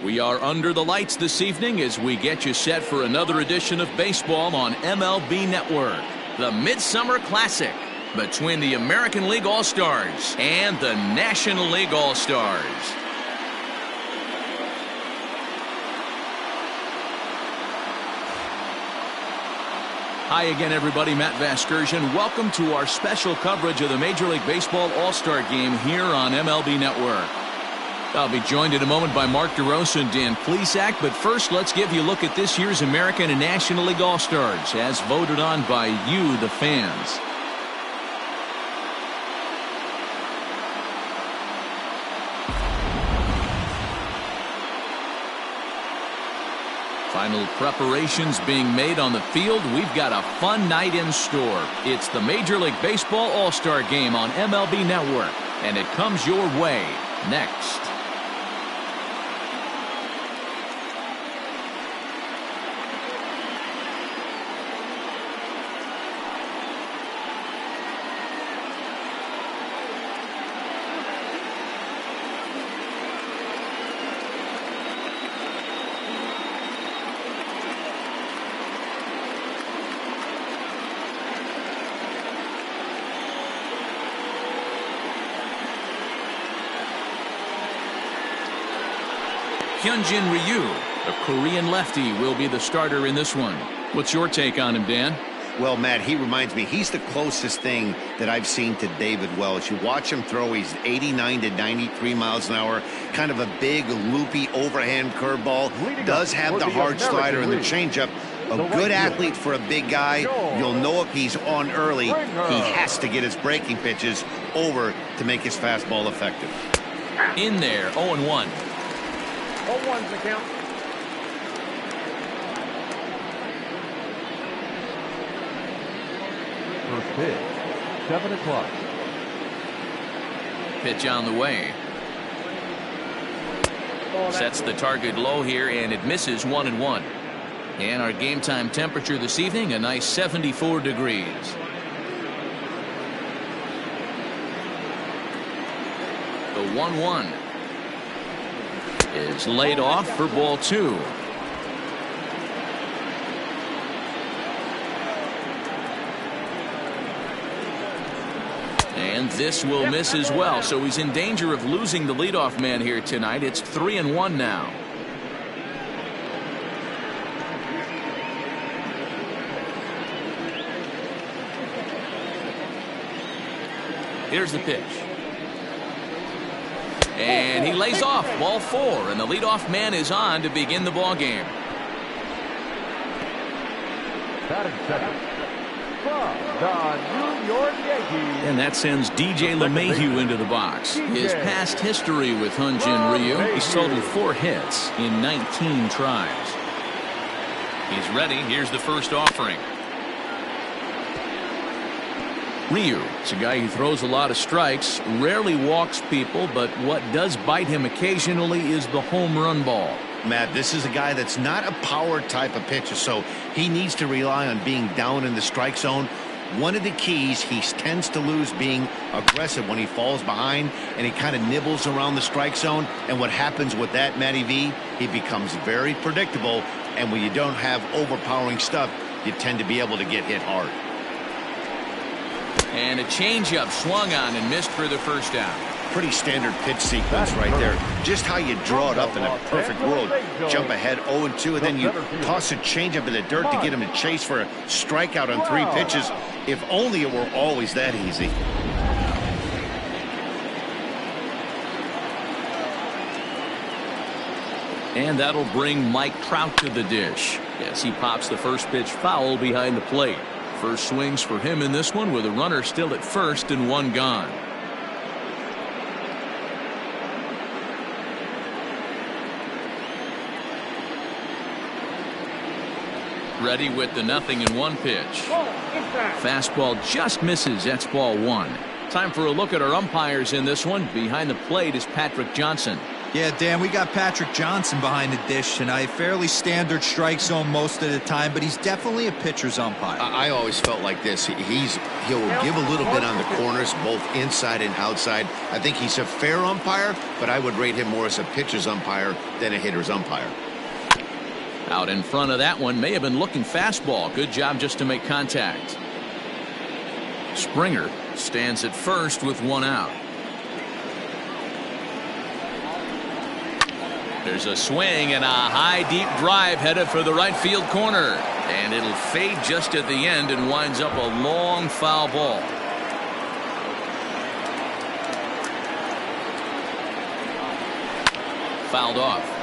We are under the lights this evening as we get you set for another edition of baseball on MLB Network. The Midsummer Classic between the American League All Stars and the National League All Stars. Hi again, everybody. Matt Vasgersian. Welcome to our special coverage of the Major League Baseball All Star Game here on MLB Network. I'll be joined in a moment by Mark DeRosa and Dan Plesac, but first let's give you a look at this year's American and National League All Stars as voted on by you, the fans. Final preparations being made on the field. We've got a fun night in store. It's the Major League Baseball All Star Game on MLB Network, and it comes your way next. Hyunjin Ryu, a Korean lefty, will be the starter in this one. What's your take on him, Dan? Well, Matt, he reminds me, he's the closest thing that I've seen to David Wells. You watch him throw, he's 89 to 93 miles an hour, kind of a big, loopy, overhand curveball. Does have the hard slider and the changeup. A good athlete for a big guy. You'll know if he's on early, he has to get his breaking pitches over to make his fastball effective. In there, 0-1. 0-1's the count. First pitch, 7 o'clock. Pitch on the way. Sets the target low here, and it misses 1-1. And our game time temperature this evening, a nice 74 degrees. The 1-1 is laid off for ball 2. And this will miss as well, so he's in danger of losing the leadoff man here tonight. It's 3-1 now. Here's the pitch. And he lays off, ball 4, and the leadoff man is on to begin the ball game. Batting second from the New York Yankees. And that sends DJ LeMahieu into the box. His past history with Hyunjin Ryu, he's totaled 4 hits in 19 tries. He's ready. Here's the first offering. Ryu is a guy who throws a lot of strikes, rarely walks people, but what does bite him occasionally is the home run ball. Matt, this is a guy that's not a power type of pitcher, so he needs to rely on being down in the strike zone. One of the keys, he tends to lose being aggressive when he falls behind, and he kind of nibbles around the strike zone. And what happens with that, Matty V, he becomes very predictable, and when you don't have overpowering stuff, you tend to be able to get hit hard. And a changeup swung on and missed for the first down. Pretty standard pitch sequence right there. Just how you draw it up in a perfect world. Jump ahead 0-2, and then you toss a changeup in the dirt to get him to chase for a strikeout on 3 pitches. If only it were always that easy. And that'll bring Mike Trout to the dish as he pops the first pitch foul behind the plate. First swings for him in this one with a runner still at first and 1 gone. Ready with the 0-1 pitch. Fastball just misses. That's ball 1. Time for a look at our umpires in this one. Behind the plate is Patrick Johnson. Yeah, Dan, we got Patrick Johnson behind the dish tonight. Fairly standard strike zone most of the time, but he's definitely a pitcher's umpire. I always felt like this. He'll give a little bit on the corners, both inside and outside. I think he's a fair umpire, but I would rate him more as a pitcher's umpire than a hitter's umpire. Out in front of that one, may have been looking fastball. Good job just to make contact. Springer stands at first with one out. There's a swing and a high deep drive headed for the right field corner, and it'll fade just at the end and winds up a long foul ball. Fouled off.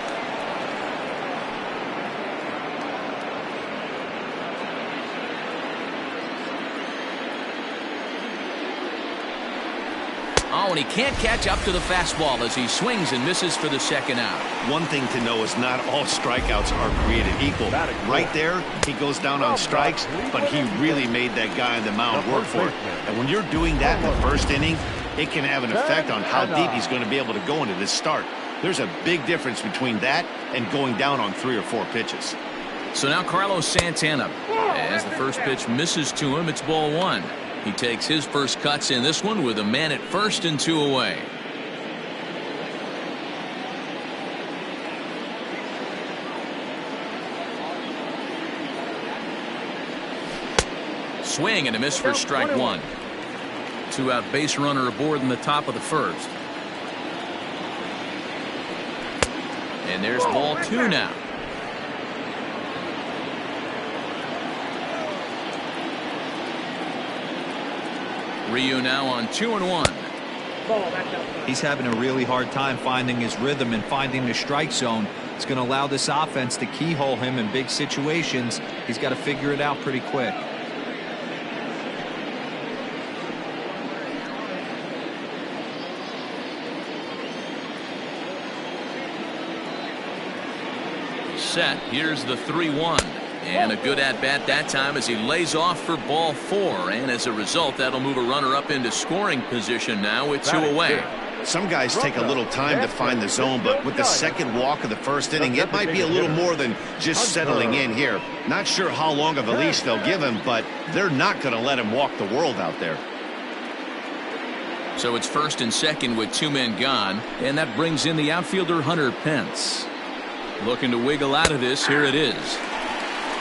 Oh, and he can't catch up to the fastball as he swings and misses for the second out. One thing to know is not all strikeouts are created equal. Right there, he goes down on strikes, but he really made that guy on the mound work for it. And when you're doing that in the first inning, it can have an effect on how deep he's going to be able to go into this start. There's a big difference between that and going down on 3 or 4 pitches. So now Carlos Santana, as the first pitch misses to him, it's ball 1. He takes his first cuts in this one with a man at first and 2 away. Swing and a miss for strike 1. 2-out base runner aboard in the top of the first. And there's ball 2 now. Ryu now on 2-1. He's having a really hard time finding his rhythm and finding the strike zone. It's going to allow this offense to keyhole him in big situations. He's got to figure it out pretty quick. Set. Here's the 3-1. And a good at-bat that time as he lays off for ball 4. And as a result, that'll move a runner up into scoring position now with 2 away. Some guys take a little time to find the zone, but with the second walk of the first inning, it might be a little more than just settling in here. Not sure how long of a leash they'll give him, but they're not going to let him walk the world out there. So it's first and second with 2 men gone, and that brings in the outfielder Hunter Pence. Looking to wiggle out of this. Here it is.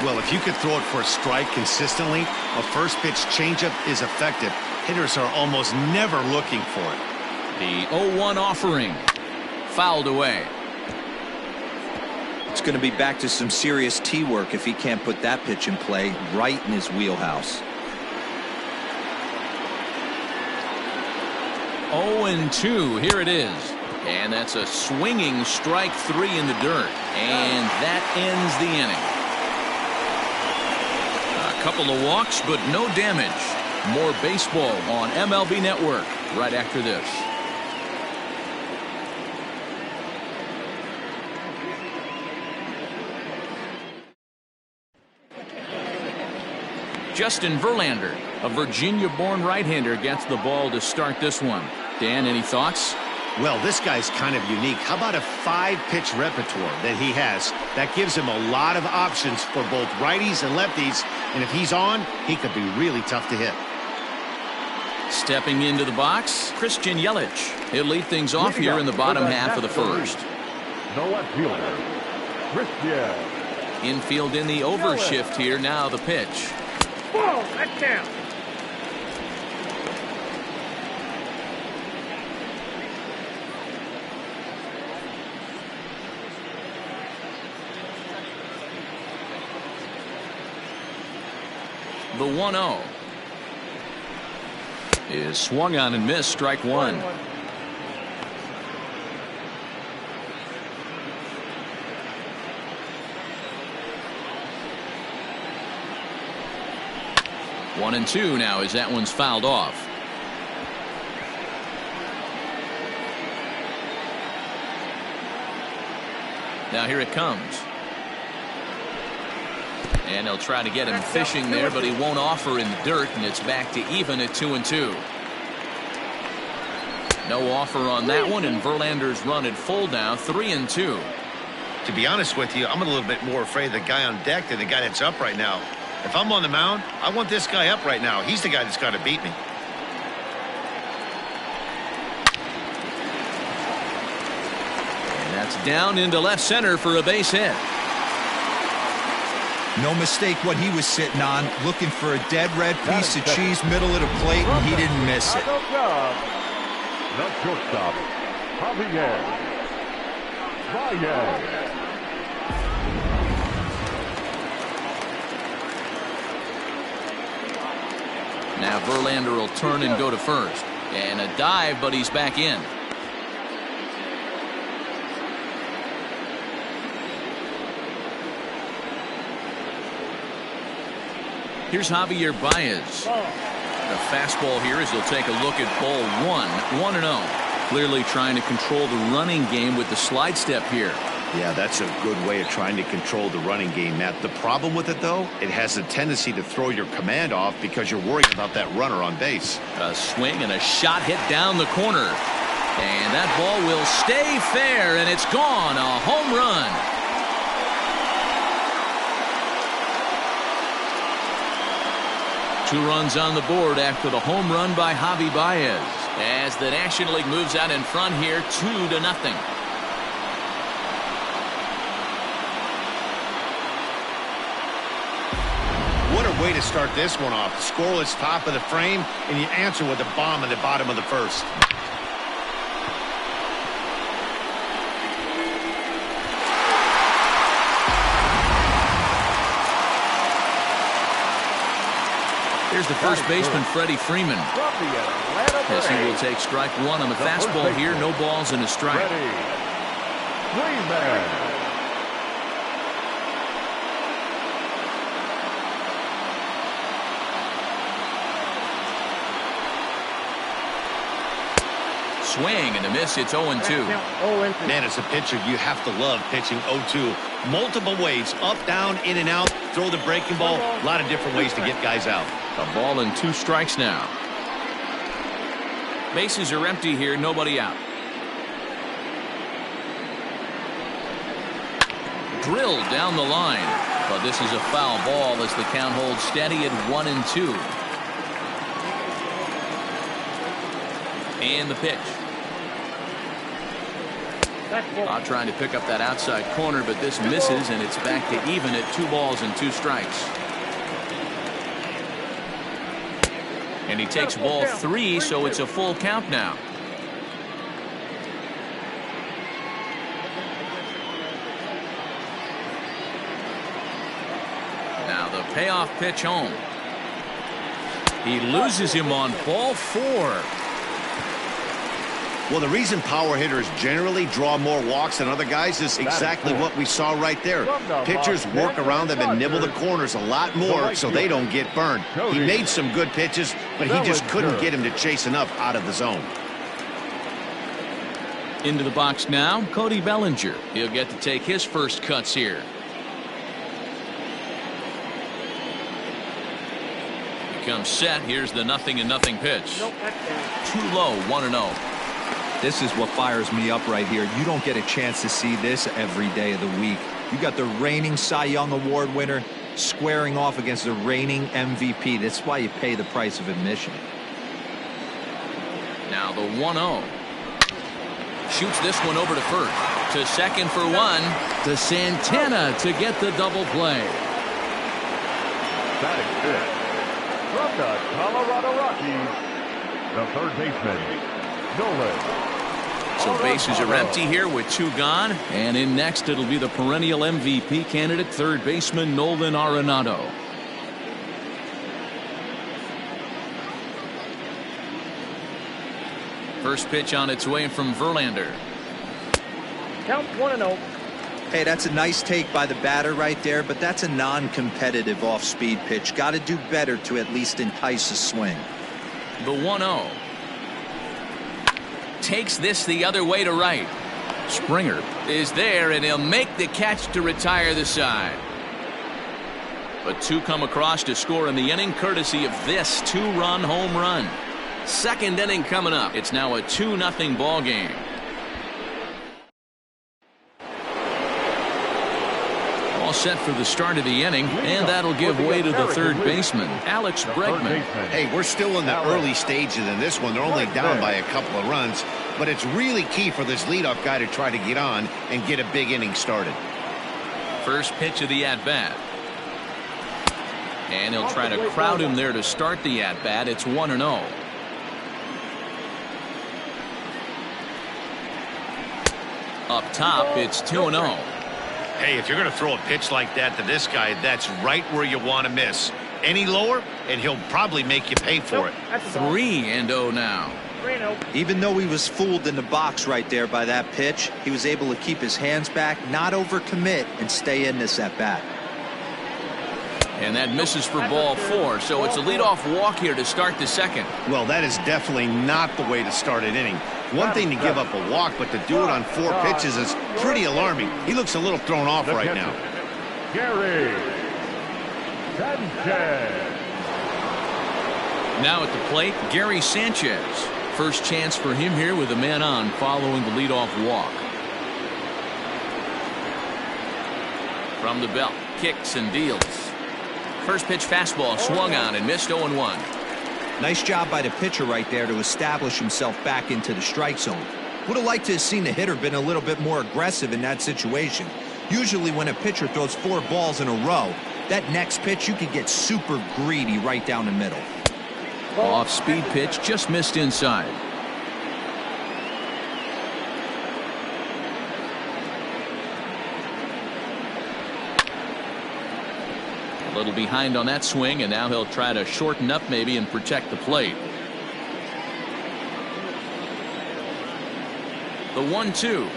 Well, if you could throw it for a strike consistently, a first pitch changeup is effective. Hitters are almost never looking for it. The 0-1 offering fouled away. It's going to be back to some serious tee work if he can't put that pitch in play right in his wheelhouse. 0-2. Here it is. And that's a swinging strike 3 in the dirt. And that ends the inning. A couple of walks, but no damage. More baseball on MLB Network right after this. Justin Verlander, a Virginia-born right-hander, gets the ball to start this one. Dan, any thoughts? Well, this guy's kind of unique. How about a 5-pitch repertoire that he has? That gives him a lot of options for both righties and lefties. And if he's on, he could be really tough to hit. Stepping into the box, Christian Yelich. He'll lead things off here in the bottom half of the first. No left fielder, Christian. Infield in the overshift here. Now the pitch. Ball, that count. The 1-0 is swung on and missed. Strike 1. One and 2 now as that one's fouled off. Now here it comes. And they'll try to get him fishing there, but he won't offer in the dirt, and it's back to even at 2-2. No offer on that one, and Verlander's run at full now, 3-2. To be honest with you, I'm a little bit more afraid of the guy on deck than the guy that's up right now. If I'm on the mound, I want this guy up right now. He's the guy that's got to beat me. And that's down into left center for a base hit. No mistake what he was sitting on, looking for a dead red piece of cheese middle of the plate, and he didn't miss it. The shortstop, Javier. Now Verlander will turn and go to first. And a dive, but he's back in. Here's Javier Baez. The fastball here as he'll take a look at ball 1-0. Clearly trying to control the running game with the slide step here. Yeah, that's a good way of trying to control the running game, Matt. The problem with it, though, it has a tendency to throw your command off because you're worried about that runner on base. A swing and a shot hit down the corner. And that ball will stay fair, and it's gone. A home run. Two runs on the board after the home run by Javi Baez, as the National League moves out in front here 2-0. What a way to start this one off. Scoreless top of the frame, and you answer with a bomb in the bottom of the first. Here's the first baseman, Freddie Freeman, as he will take strike one on the fastball here. No balls and a strike. Swing and a miss. It's 0-2. Man, as a pitcher, you have to love pitching 0-2. Multiple ways, up, down, in and out, throw the breaking ball. A lot of different ways to get guys out. A ball and 2 strikes now. Bases are empty here, nobody out. Drilled down the line, but this is a foul ball as the count holds steady at 1-2. And the pitch. Trying to pick up that outside corner, but this misses, and it's back to even at 2 balls and 2 strikes. And he takes ball 3, so it's a full count now. Now the payoff pitch home. He loses him on ball 4. Well, the reason power hitters generally draw more walks than other guys is exactly what we saw right there. Pitchers work around them and nibble the corners a lot more so they don't get burned. He made some good pitches, but he just couldn't get him to chase enough out of the zone. Into the box now, Cody Bellinger. He'll get to take his first cuts here. Becomes set. Here's the 0-0 pitch. Too low, 1-0. This is what fires me up right here. You don't get a chance to see this every day of the week. You got the reigning Cy Young Award winner squaring off against the reigning MVP. That's why you pay the price of admission. Now the 1-0. Shoots this one over to first. To second for 1. To Santana to get the double play. Batting fifth, from the Colorado Rockies, the third baseman, Nolan. So bases are empty here with 2 gone. And in next, it'll be the perennial MVP candidate, third baseman Nolan Arenado. First pitch on its way from Verlander. Count 1-0. Hey, that's a nice take by the batter right there, but that's a non-competitive off-speed pitch. Got to do better to at least entice a swing. The 1-0. Takes this the other way to right. Springer is there, and he'll make the catch to retire the side. But 2 come across to score in the inning, courtesy of this 2-run home run. Second inning coming up. It's now a 2-0 ball game. All set for the start of the inning, and that'll give way to the third baseman, Alex Bregman. Hey, we're still in the early stages in this one. They're only down by a couple of runs, but it's really key for this leadoff guy to try to get on and get a big inning started. First pitch of the at-bat. And he'll try to crowd him there to start the at-bat. It's 1-0. Up top, it's 2-0. Hey, if you're going to throw a pitch like that to this guy, that's right where you want to miss. Any lower, and he'll probably make you pay for it. 3-0 now. Even though he was fooled in the box right there by that pitch, he was able to keep his hands back, not overcommit, and stay in this at bat. And that misses for ball 4, so it's a leadoff walk here to start the second. Well, that is definitely not the way to start an inning. One thing to give up a walk, but to do it on 4 pitches is pretty alarming. He looks a little thrown off right now. Gary Sanchez. Now at the plate, Gary Sanchez. First chance for him here with a man on following the leadoff walk. From the belt, kicks and deals. First pitch fastball swung on and missed 0-1. Nice job by the pitcher right there to establish himself back into the strike zone. Would have liked to have seen the hitter been a little bit more aggressive in that situation. Usually when a pitcher throws 4 balls in a row, that next pitch you could get super greedy right down the middle. Off speed pitch, just missed inside. A little behind on that swing, and now he'll try to shorten up maybe and protect the plate. The 1-2.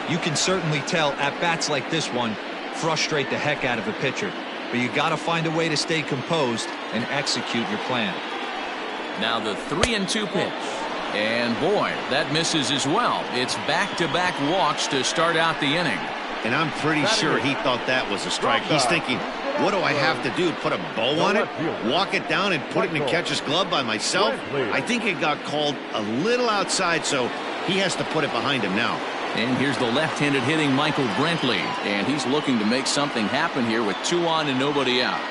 You can certainly tell at-bats like this one frustrate the heck out of a pitcher. But you got to find a way to stay composed and execute your plan. Now the 3-2 pitch. And boy, that misses as well. It's back-to-back walks to start out the inning. And I'm pretty sure he thought that was a strike. He's thinking, what do I have to do? Put a bow on it? Walk it down and put it in the catcher's glove by myself? I think it got called a little outside, so he has to put it behind him now. And here's the left-handed hitting Michael Brantley. And he's looking to make something happen here with 2 on and nobody out.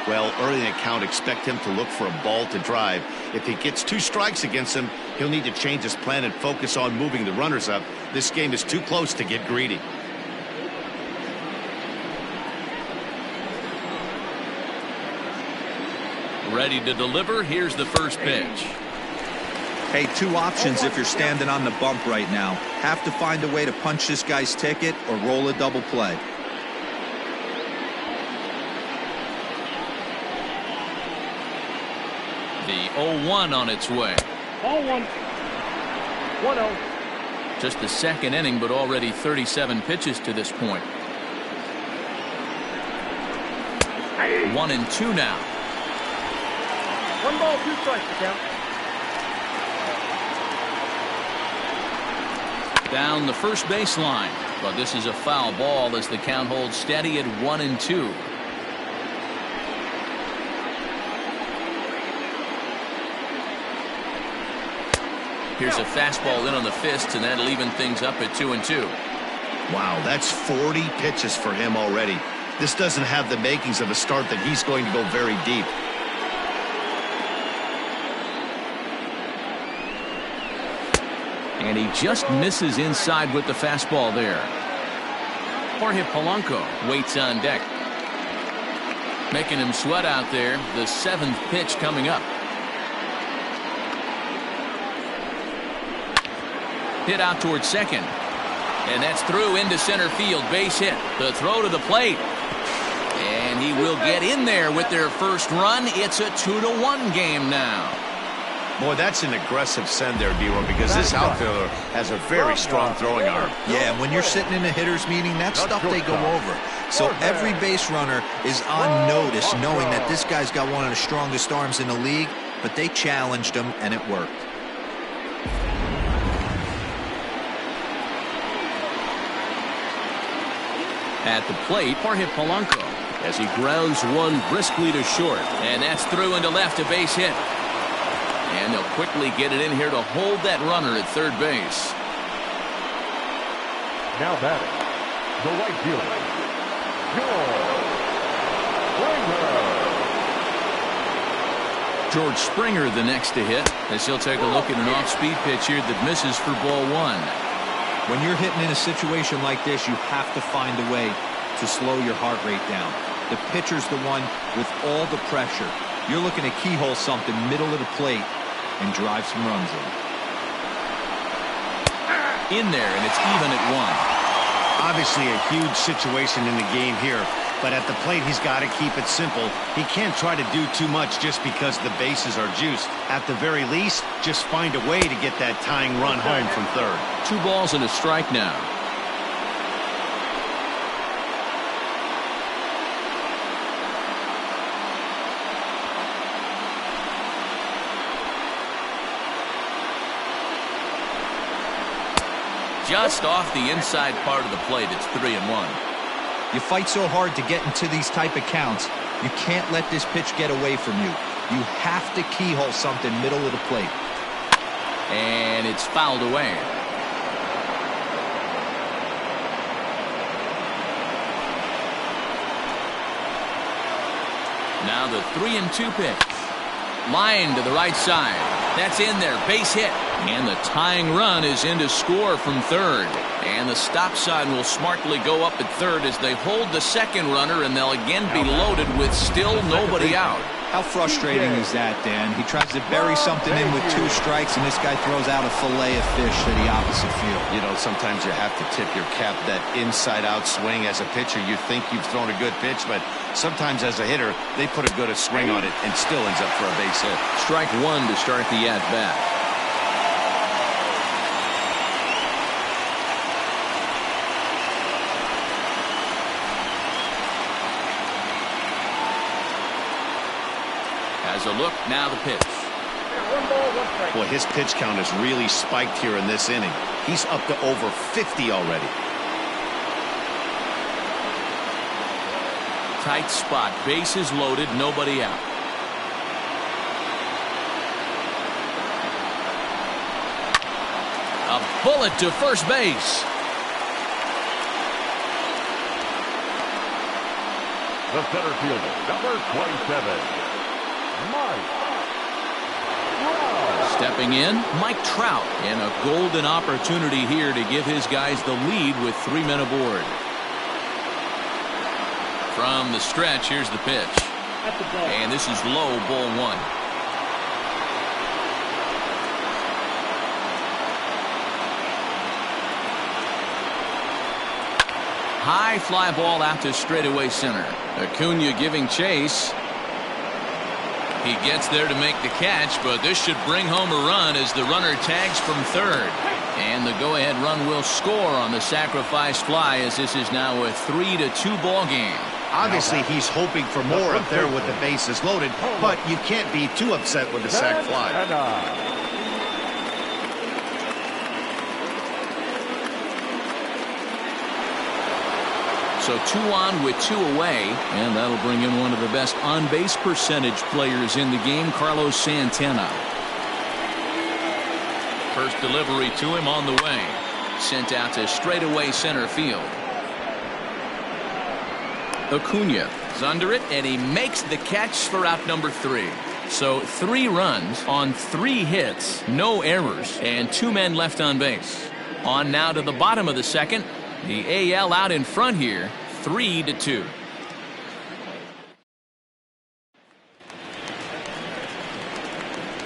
Well, early in the count, expect him to look for a ball to drive. If he gets 2 strikes against him, he'll need to change his plan and focus on moving the runners up. This game is too close to get greedy. Ready to deliver. Here's the first pitch. Hey, 2 options if you're standing on the bump right now. Have to find a way to punch this guy's ticket or roll a double play. The 0-1 on its way. 0-1. 1-0. Just the second inning, but already 37 pitches to this point. 1-2 now. 1 ball, 2 strikes to count. Down the first baseline, but this is a foul ball as the count holds steady at 1-2. Here's a fastball in on the fists, and that'll even things up at 2-2. Wow, that's 40 pitches for him already. This doesn't have the makings of a start that he's going to go very deep. And he just misses inside with the fastball there. Jorge Polanco waits on deck. Making him sweat out there. The 7th pitch coming up. Hit out towards second. And that's through into center field. Base hit. The throw to the plate. And he will get in there with their first run. It's a 2-1 game now. Boy, that's an aggressive send there, D-Roy, because this outfielder has a very strong throwing arm. Yeah, when you're sitting in a hitter's meeting, that's stuff they go over. So every base runner is on notice, knowing that this guy's got one of the strongest arms in the league, but they challenged him, and it worked. At the plate, Jorge Polanco as he grounds one briskly to short. And that's through into left, a base hit. And they'll quickly get it in here to hold that runner at third base. Now batting, the right fielder, George Springer the next to hit, as he'll take a look at an off-speed pitch here that misses for ball one. When you're hitting in a situation like this, you have to find a way to slow your heart rate down. The pitcher's the one with all the pressure. You're looking to keyhole something middle of the plate and drive some runs in there, and it's even at one. Obviously a huge situation in the game here, but at the plate he's got to keep it simple. He can't try to do too much just because the bases are juiced. At the very least, just find a way to get that tying run home from third. 2 balls and a strike now. Just off the inside part of the plate, it's 3-1. You fight so hard to get into these type of counts, you can't let this pitch get away from you. You have to keyhole something middle of the plate. And it's fouled away. Now the 3-2 pitch. Line to the right side. That's in there. Base hit. And the tying run is in to score from third. And the stop sign will smartly go up at third as they hold the second runner, and they'll again be loaded with still nobody out. How frustrating is that, Dan? He tries to bury something in with 2 strikes, and this guy throws out a fillet of fish to the opposite field. You know, sometimes you have to tip your cap. That inside-out swing as a pitcher, you think you've thrown a good pitch, but sometimes as a hitter, they put a good swing on it and still ends up for a base hit. Strike one to start the at-bat. As a look, now the pitch. 1 ball, 1 strike. Boy, his pitch count has really spiked here in this inning. He's up to over 50 already. Tight spot. Bases loaded. Nobody out. A bullet to first base. the center fielder, number 27. Stepping in, Mike Trout, and a golden opportunity here to give his guys the lead with 3 men aboard. From the stretch, here's the pitch. And this is low, ball 1. High fly ball out to straightaway center. Acuna giving chase. He gets there to make the catch, but this should bring home a run as the runner tags from third. And the go-ahead run will score on the sacrifice fly, as this is now a 3-2 ball game. Obviously, he's hoping for more up there with the bases loaded, but you can't be too upset with the sac fly. So 2 on with 2 away, and that'll bring in one of the best on-base percentage players in the game, Carlos Santana. First delivery to him on the way. Sent out to straightaway center field. Acuna is under it, and he makes the catch for out number 3. So 3 runs on 3 hits, no errors, and 2 men left on base. On now to the bottom of the second. The AL out in front here, 3-2.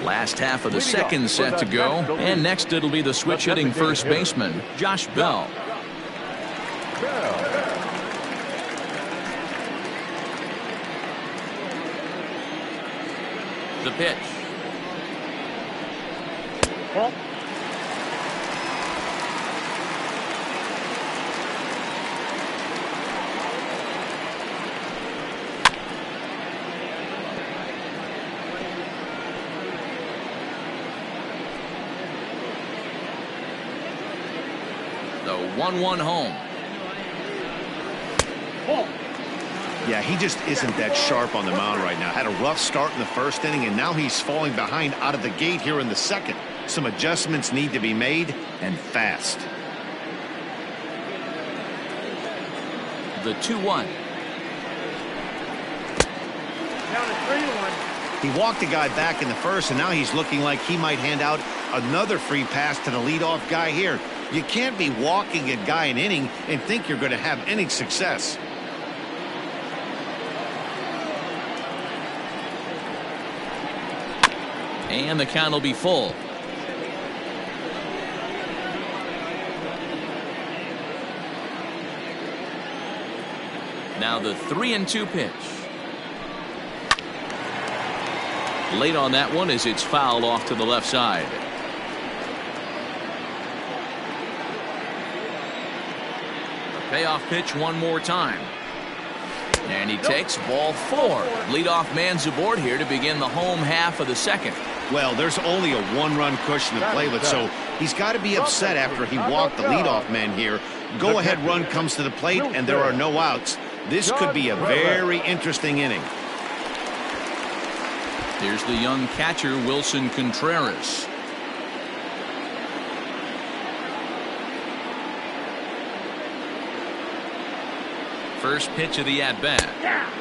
Last half of the second set to go, and next it'll be the switch-hitting first baseman, Josh Bell. Bell. The pitch. Ball. The 1-1 home. Ball. Yeah, he just isn't that sharp on the mound right now. Had a rough start in the first inning, and now he's falling behind out of the gate here in the second. Some adjustments need to be made, and fast. The 2-1. Down to 3-1. He walked the guy back in the first, and now he's looking like he might hand out another free pass to the leadoff guy here. You can't be walking a guy an inning and think you're going to have any success. And the count will be full. Now the 3-2 pitch. Late on that one as it's fouled off to the left side. The payoff pitch one more time. And he takes ball 4. Leadoff man's aboard here to begin the home half of the second. Well, there's only a one-run cushion to play with, so he's got to be upset after he walked the leadoff man here. Go-ahead run comes to the plate, and there are no outs. This could be a very interesting inning. Here's the young catcher, Wilson Contreras. First pitch of the at-bat.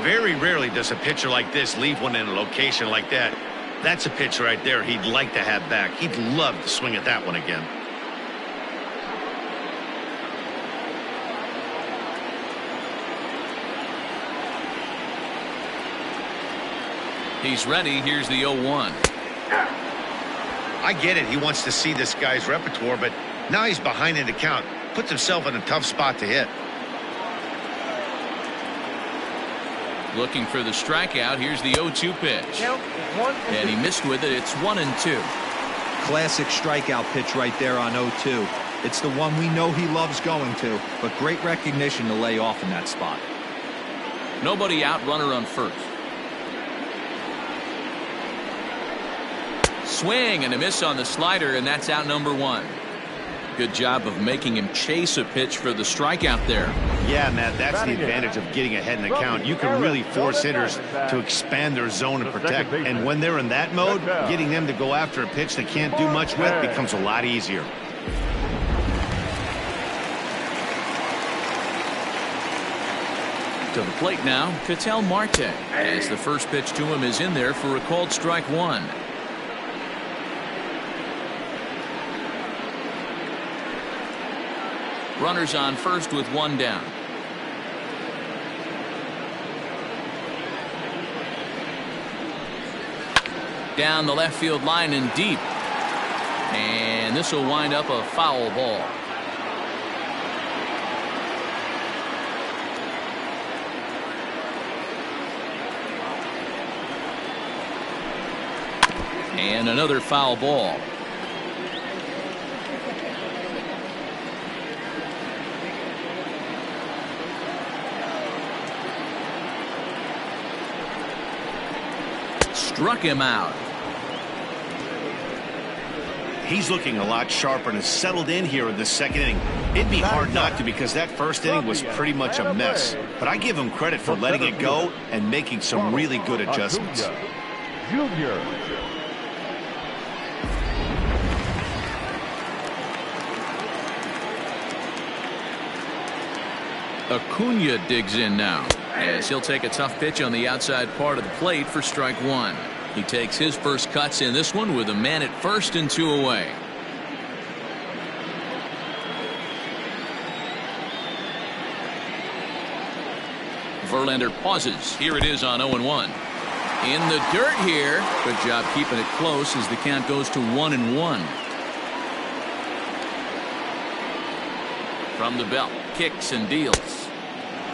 Very rarely does a pitcher like this leave one in a location like that. That's a pitch right there he'd like to have back. He'd love to swing at that one again. He's ready. Here's the 0-1. I get it. He wants to see this guy's repertoire, but now he's behind in the count. Puts himself in a tough spot to hit. Looking for the strikeout. Here's the 0-2 pitch. Count is 1-2. And he missed with it. It's 1-2. Classic strikeout pitch right there on 0-2. It's the one we know he loves going to, but great recognition to lay off in that spot. Nobody out, runner on first. Swing and a miss on the slider, and that's out number 1. Good job of making him chase a pitch for the strikeout there. Yeah, Matt, that's the advantage of getting ahead in the count. You can really force hitters to expand their zone and protect. And when they're in that mode, getting them to go after a pitch they can't do much with becomes a lot easier. To the plate now, Ketel Marte, as the first pitch to him is in there for a called strike 1. Runners on first with 1 down. Down the left field line and deep. And this will wind up a foul ball. And another foul ball. Struck him out. He's looking a lot sharper and has settled in here in the second inning. It'd be hard not to, because that first inning was pretty much a mess. But I give him credit for letting it go and making some really good adjustments. Junior. Acuna digs in now, as he'll take a tough pitch on the outside part of the plate for strike 1. He takes his first cuts in this one with a man at first and 2 away. Verlander pauses. Here it is on 0-1. In the dirt here. Good job keeping it close as the count goes to 1-1. From the belt, kicks and deals.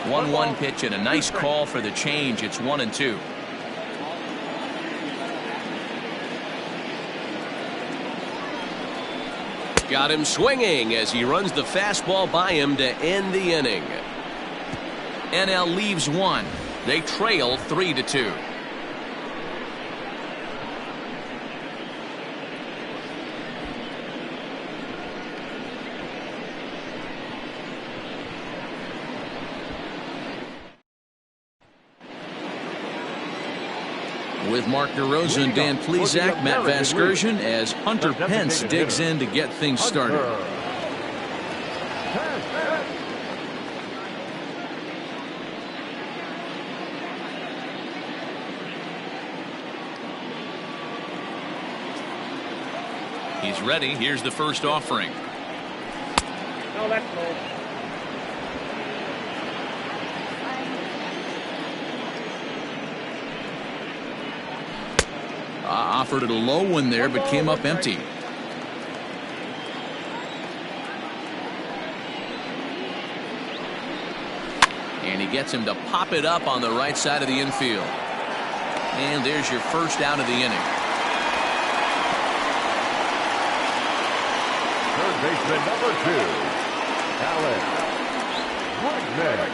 1-1 pitch and a nice call for the change. It's 1-2. Got him swinging as he runs the fastball by him to end the inning. NL leaves one. They trail 3-2. With Mark DeRosa and Dan Plesac, Matt Vasgersian as Hunter Pence digs in to get things started. He's ready. Here's the first offering. No, that's low. Offered it a low one there, but came up empty. And he gets him to pop it up on the right side of the infield. And there's your first out of the inning. Third baseman number 2, Alex Bregman.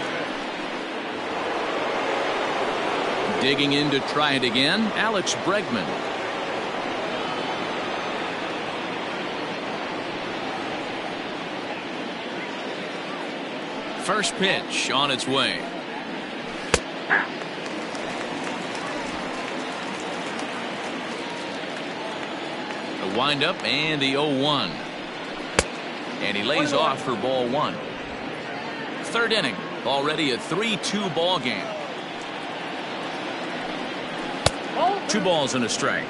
Digging in to try it again, Alex Bregman. First pitch on its way. The windup and the 0-1. And he lays off for ball 1. Third inning, already a 3-2 ball game. 2 balls and a strike.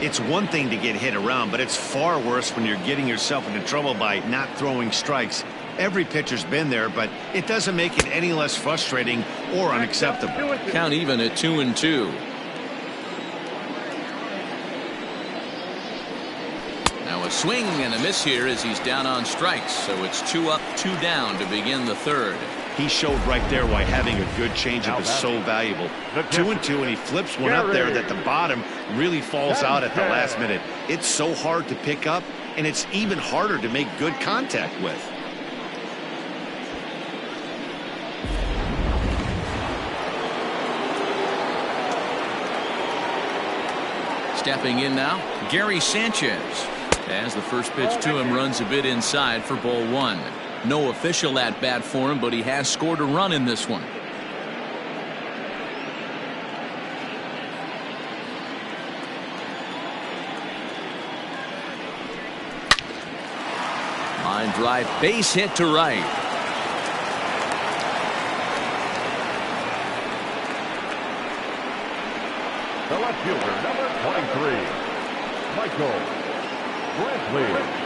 It's one thing to get hit around, but it's far worse when you're getting yourself into trouble by not throwing strikes. Every pitcher's been there, but it doesn't make it any less frustrating or unacceptable. Count even at 2-2. Now a swing and a miss here as he's down on strikes, so it's 2 up, 2 down to begin the third. He showed right there why having a good changeup is so valuable. 2-2, and he flips one up there that the bottom really falls out at the last minute. It's so hard to pick up, and it's even harder to make good contact with. Stepping in now, Gary Sanchez. As the first pitch to him runs a bit inside for ball 1. No official at bat for him, but he has scored a run in this one. Line drive, base hit to right. The left fielder, number 23, Michael Brantley.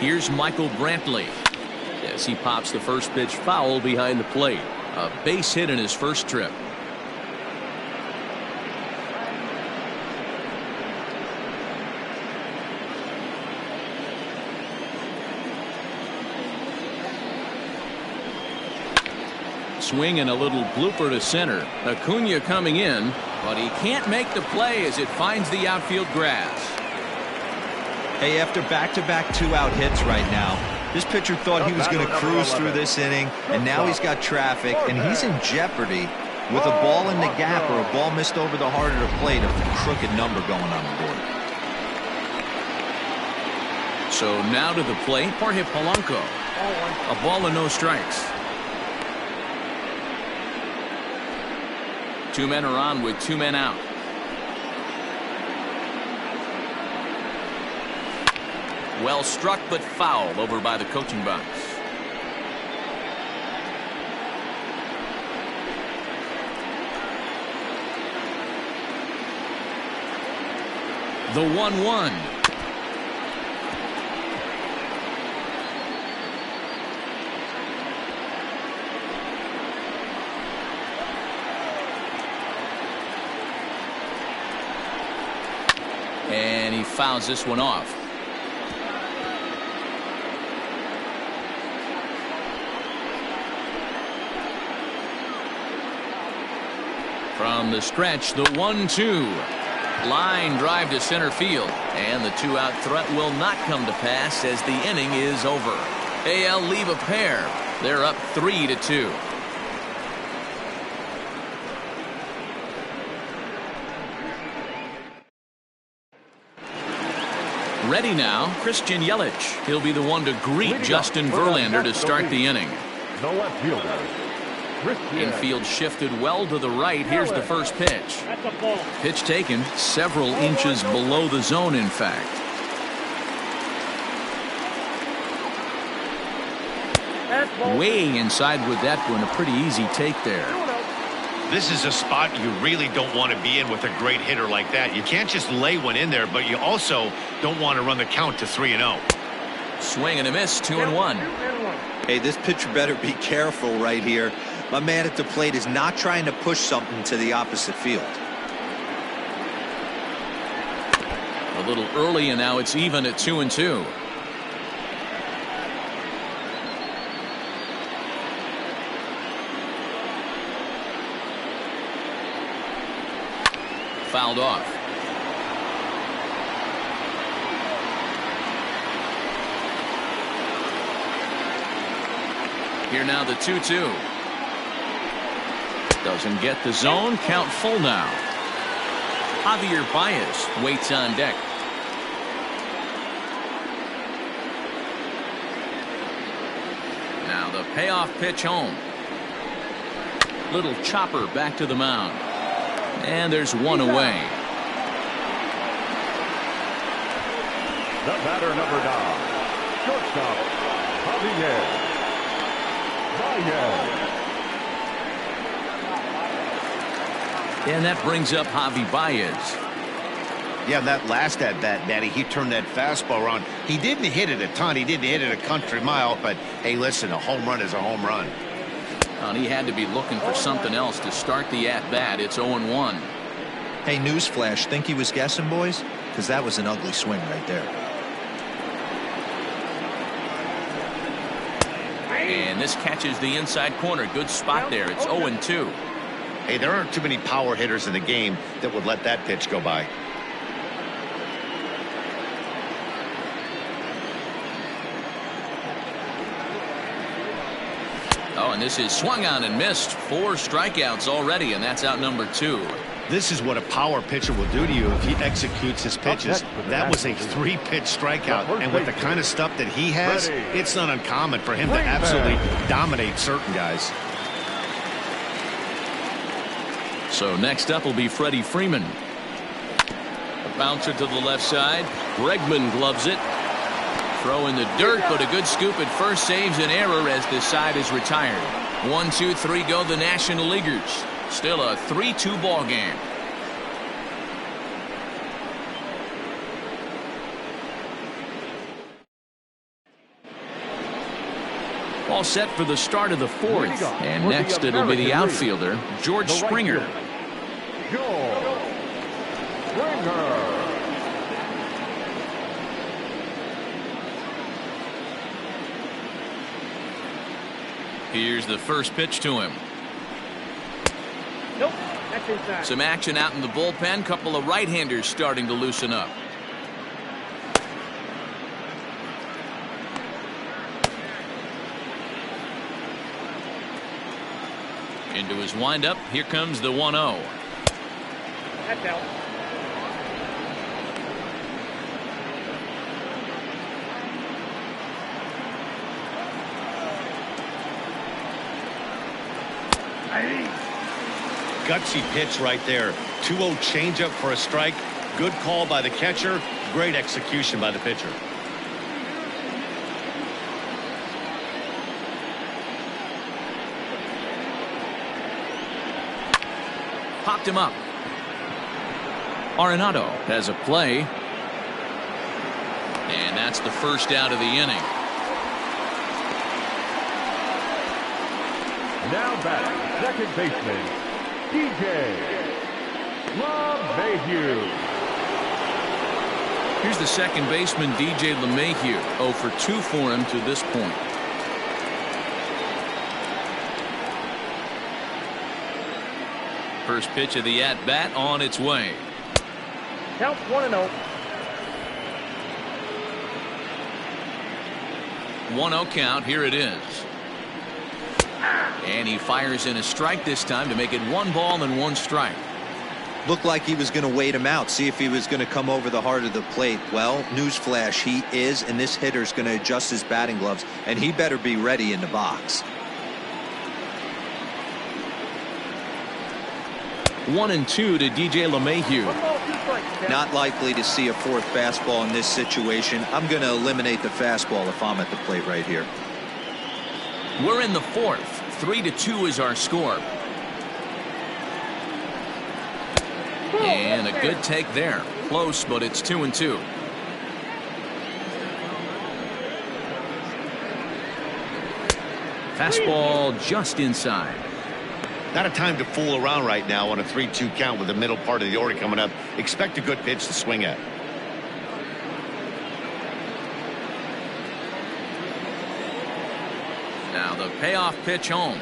Here's Michael Brantley as he pops the first pitch foul behind the plate. A base hit in his first trip. Swing and a little blooper to center. Acuna coming in, but he can't make the play as it finds the outfield grass. Hey, after back-to-back 2-out hits right now, this pitcher thought he was going to cruise through this inning, and now he's got traffic, and he's in jeopardy with a ball in the gap or a ball missed over the heart of the plate, a crooked number going on the board. So now to the plate, Jorge Polanco. A ball and no strikes. 2 men are on with 2 men out. Well struck, but foul over by the coaching box. The 1-1. And he fouls this one off. From the stretch, the 1-2. Line drive to center field. And the two-out threat will not come to pass as the inning is over. AL leave a pair. They're up 3-2. Ready now, Christian Yelich. He'll be the one to greet Justin Verlander to start the inning. The left fielder, Christian. Infield shifted well to the right. Here's the first pitch. Pitch taken several inches below the zone, in fact. Way inside with that one. A pretty easy take there. This is a spot you really don't want to be in with a great hitter like that. You can't just lay one in there, but you also don't want to run the count to 3-0. Swing and a miss, 2-1. Hey, this pitcher better be careful right here. My man at the plate is not trying to push something to the opposite field. A little early, and now it's even at 2-2. Fouled off. Here now the 2-2. Doesn't get the zone. Count full now. Javier Baez waits on deck. Now the payoff pitch home. Little chopper back to the mound. And there's one away. The batter, number 9, shortstop, Javier Baez. And that brings up Javi Baez. Yeah, that last at bat, Daddy, he turned that fastball around. He didn't hit it a ton. He didn't hit it a country mile. But, hey, listen, a home run is a home run. And he had to be looking for something else to start the at-bat. It's 0-1. Hey, newsflash, think he was guessing, boys? Because that was an ugly swing right there. And this catches the inside corner. Good spot there. It's 0-2. Hey, there aren't too many power hitters in the game that would let that pitch go by. Oh, and this is swung on and missed. 4 strikeouts already, and that's out number 2. This is what a power pitcher will do to you if he executes his pitches. That was a 3-pitch strikeout, and with the kind of stuff that he has, it's not uncommon for him to absolutely dominate certain guys. So next up will be Freddie Freeman. A bouncer to the left side. Bregman gloves it. Throw in the dirt, but a good scoop at first saves an error as this side is retired. 1, 2, 3 go the National Leaguers. Still a 3-2 ball game. All set for the start of the 4th. And next it'll be the outfielder, George Springer. George Springer. Here's the first pitch to him. Nope, that's inside. Some action out in the bullpen. Couple of right-handers starting to loosen up. Into his windup. Here comes the 1-0. That's out. Gutsy pitch right there. 2-0 changeup for a strike. Good call by the catcher. Great execution by the pitcher. Popped him up. Arenado has a play. And that's the first out of the inning. Now back, second baseman, DJ LeMahieu. Here's the second baseman, DJ LeMahieu. 0 for 2 for him to this point. First pitch of the at-bat on its way. Count 1-0. 1-0 count. Here it is. And he fires in a strike this time to make it 1 ball and 1 strike. Looked like he was going to wait him out, see if he was going to come over the heart of the plate. Well, newsflash, he is, and this hitter's going to adjust his batting gloves, and he better be ready in the box. 1-2 to DJ LeMahieu. 1 ball, 2 strikes, count. Not likely to see a 4th fastball in this situation. I'm going to eliminate the fastball if I'm at the plate right here. We're in the 4th. 3-2 is our score. And a good take there. Close, but it's 2-2. Fastball just inside. Not a time to fool around right now on a 3-2 count with the middle part of the order coming up. Expect a good pitch to swing at. Now the payoff pitch home.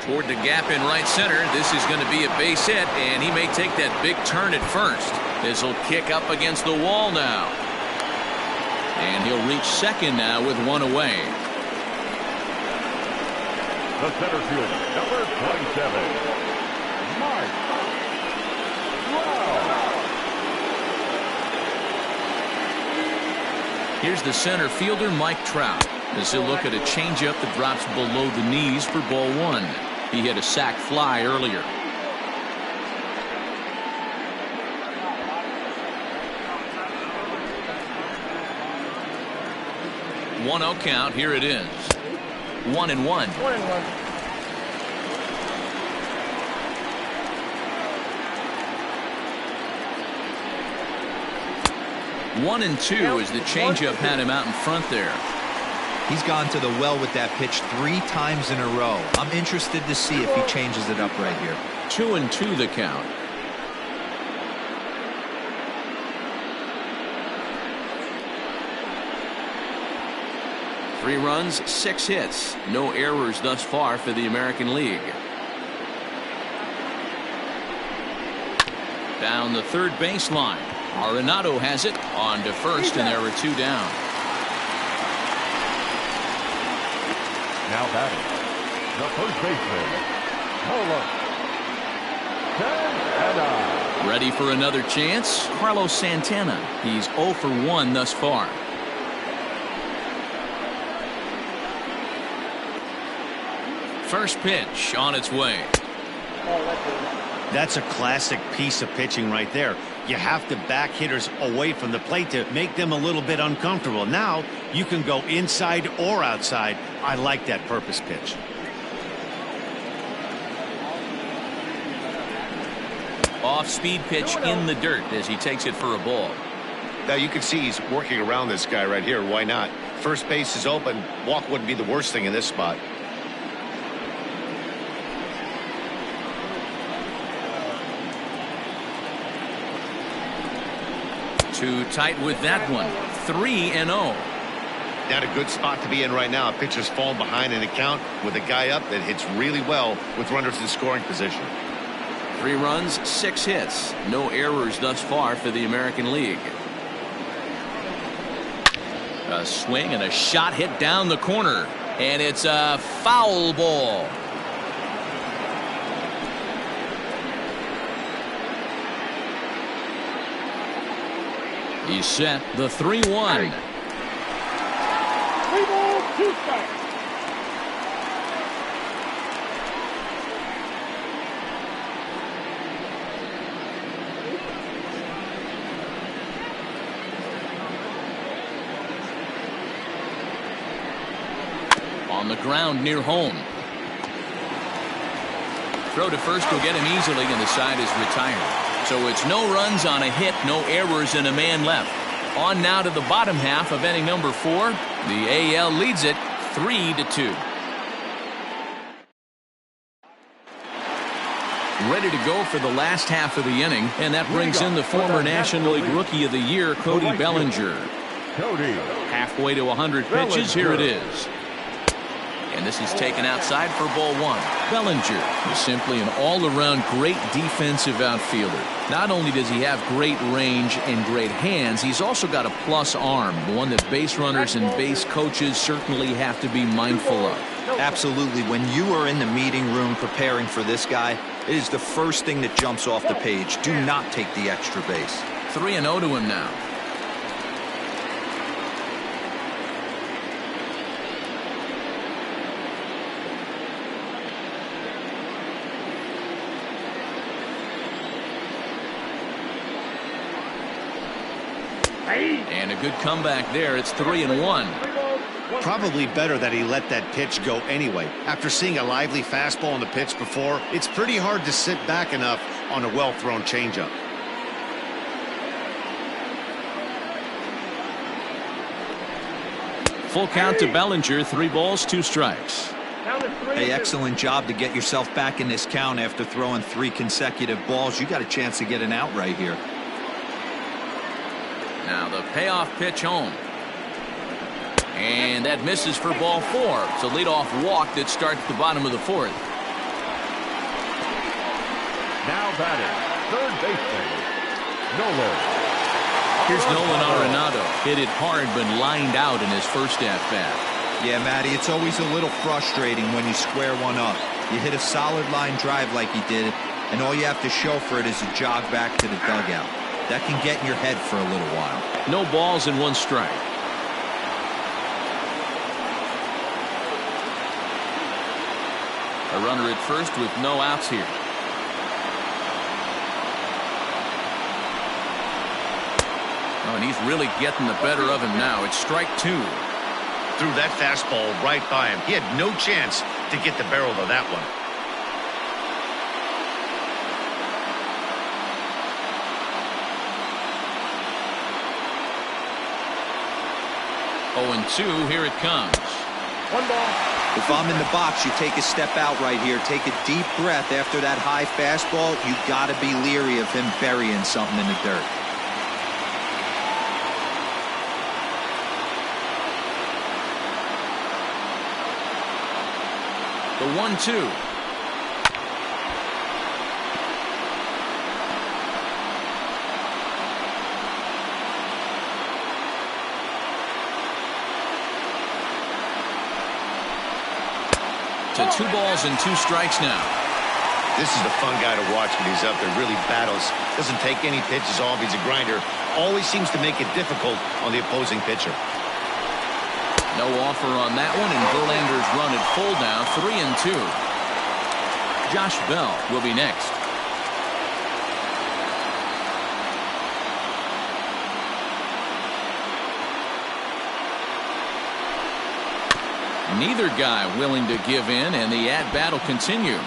Toward the gap in right center. This is going to be a base hit, and he may take that big turn at first. This will kick up against the wall now. And he'll reach second now with 1 away. The center fielder, number 27, Mike Trout. Here's the center fielder, Mike Trout, as he'll look at a changeup that drops below the knees for ball 1. He hit a sac fly earlier. One 0 count. Here it is. 1-1. 1-1. 1-2 as the changeup had him out in front there. He's gone to the well with that pitch 3 times in a row. I'm interested to see if he changes it up right here. 2-2 the count. Three runs, 6 hits. No errors thus far for the American League. Down the third baseline. Arenado has it on to first, and there are 2 down. Now batting, the first baseman, Carlos Santana. Ready for another chance? Carlos Santana. He's 0 for 1 thus far. First pitch on its way. That's a classic piece of pitching right there. You have to back hitters away from the plate to make them a little bit uncomfortable. Now you can go inside or outside. I like that purpose pitch. Off-speed pitch in the dirt as he takes it for a ball. Now you can see he's working around this guy right here. Why not? First base is open. Walk wouldn't be the worst thing in this spot. Too tight with that one. 3-0. Not a good spot to be in right now. A pitcher's falling behind in a count with a guy up that hits really well with runners in scoring position. 3 runs, 6 hits. No errors thus far for the American League. A swing and a shot hit down the corner. And it's a foul ball. He's set the 3-1. 3 balls, 2 strikes. On the ground near home. Throw to first will get him easily, and the side is retired. So it's no runs on a hit, no errors, and a man left. On now to the bottom half of inning number 4. The AL leads it 3-2. Ready to go for the last half of the inning, and that brings in the former National League Rookie of the Year, Cody Bellinger. Cody. Halfway to 100 pitches, here it is. And this is taken outside for ball one. Bellinger is simply an all-around great defensive outfielder. Not only does he have great range and great hands, he's also got a plus arm, one that base runners and base coaches certainly have to be mindful of. Absolutely. When you are in the meeting room preparing for this guy, it is the first thing that jumps off the page. Do not take the extra base. 3-0 to him now. And a good comeback there. It's 3-1. Probably better that he let that pitch go anyway. After seeing a lively fastball on the pitch before, it's pretty hard to sit back enough on a well-thrown changeup. Full count to Bellinger. 3 balls, 2 strikes. Hey, excellent job to get yourself back in this count after throwing 3 consecutive balls. You got a chance to get an out right here. Now the payoff pitch home. And that misses for ball 4. It's a leadoff walk that starts the bottom of the 4th. Now batting, third baseman, Nolan. Here's Nolan Arenado. Hit it hard but lined out in his first at-bat. Yeah, Matty, it's always a little frustrating when you square one up. You hit a solid line drive like he did, and all you have to show for it is a jog back to the dugout. That can get in your head for a little while. No balls and 1 strike. A runner at first with no outs here. Oh, and he's really getting the better of him now. It's strike 2. Threw that fastball right by him. He had no chance to get the barrel of that one. 0-2, here it comes. 1 ball. If I'm in the box, you take a step out right here. Take a deep breath after that high fastball. You got to be leery of him burying something in the dirt. The 1-2. To 2 balls and 2 strikes now. This is the fun guy to watch when he's up there. Really battles. Doesn't take any pitches off. He's a grinder. Always seems to make it difficult on the opposing pitcher. No offer on that one, and Verlander's run at full now. 3-2. Josh Bell will be next. Neither guy willing to give in, and the at-bat will continue.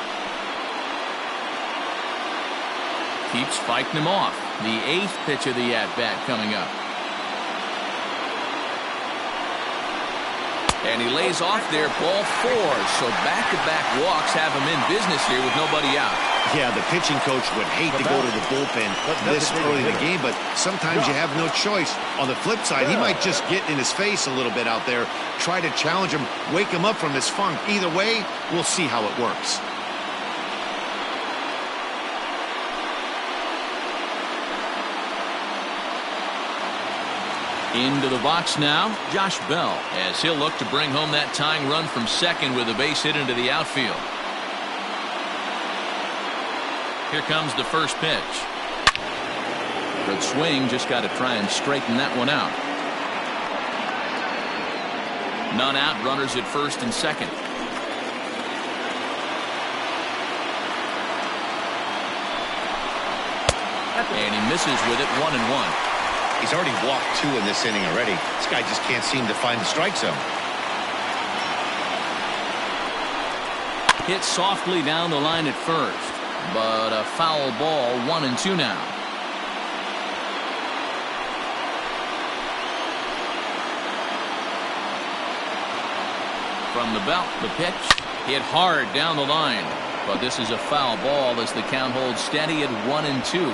Keeps fighting him off. The 8th pitch of the at-bat coming up. And he lays off there, ball 4. So back-to-back walks have him in business here with nobody out. Yeah, the pitching coach would hate to go to the bullpen this early in the game, but sometimes you have no choice. On the flip side, he might just get in his face a little bit out there, try to challenge him, wake him up from his funk. Either way, we'll see how it works. Into the box now, Josh Bell, as he'll look to bring home that tying run from second with a base hit into the outfield. Here comes the first pitch. Good swing, just got to try and straighten that one out. None out, runners at first and second. And he misses with it, 1-1. He's already walked 2 in this inning already. This guy just can't seem to find the strike zone. Hit softly down the line at first, but a foul ball. 1-2 now. From the belt, the pitch hit hard down the line. But this is a foul ball as the count holds steady at 1-2.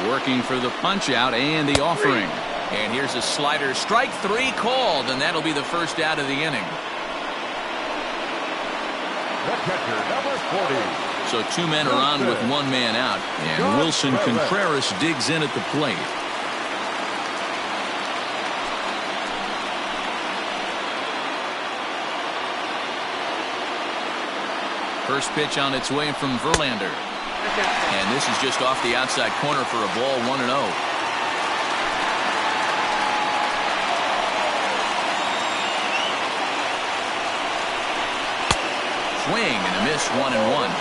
Working for the punch out and the offering. And here's a slider. Strike 3 called, and that'll be the first out of the inning. The catcher, number 40. So 2 men are on with 1 man out. And Wilson Contreras digs in at the plate. First pitch on its way from Verlander. And this is just off the outside corner for a ball, 1-0. Swing and a miss, 1-1.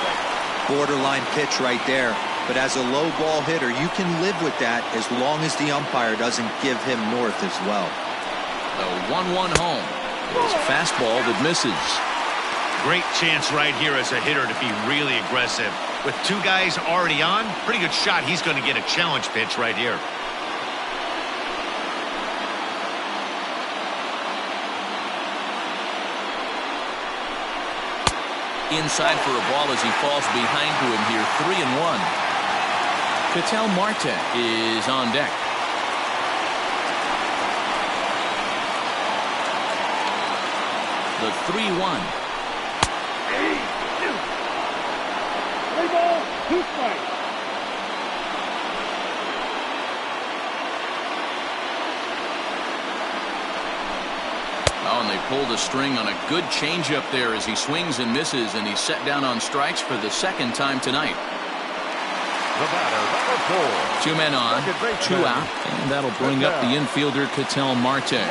Borderline pitch right there. But as a low ball hitter, you can live with that as long as the umpire doesn't give him north as well. The 1-1 home is a fastball that misses. Great chance right here as a hitter to be really aggressive. With 2 guys already on, pretty good shot. He's going to get a challenge pitch right here. Inside for a ball as he falls behind to him here, 3-1. Ketel Marte is on deck. The 3-1. 3 balls, 2 strikes. Oh, and they pull the string on a good changeup there as he swings and misses, and he's set down on strikes for the 2nd time tonight. The batter, number 4. 2 men on, 2 out, and that'll bring up the infielder Ketel Marte.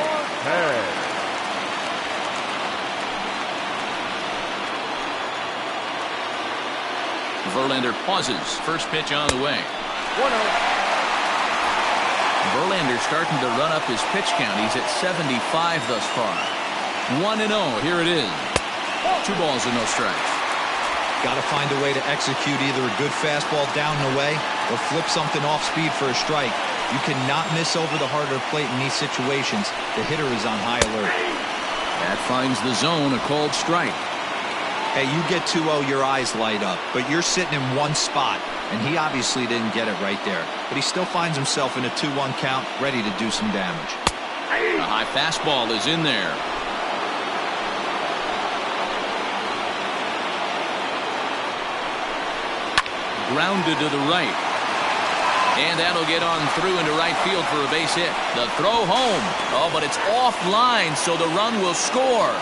Verlander pauses. First pitch on the way. 1-0. Verlander starting to run up his pitch count. He's at 75 thus far. 1-0. Here it is. 2 balls and no strikes. Got to find a way to execute either a good fastball down and away or flip something off speed for a strike. You cannot miss over the harder plate in these situations. The hitter is on high alert. That finds the zone, a called strike. Hey, you get 2-0, your eyes light up, but you're sitting in one spot, and he obviously didn't get it right there. But he still finds himself in a 2-1 count, ready to do some damage. A high fastball is in there. Grounded to the right. And that'll get on through into right field for a base hit. The throw home. Oh, but it's offline, so the run will score.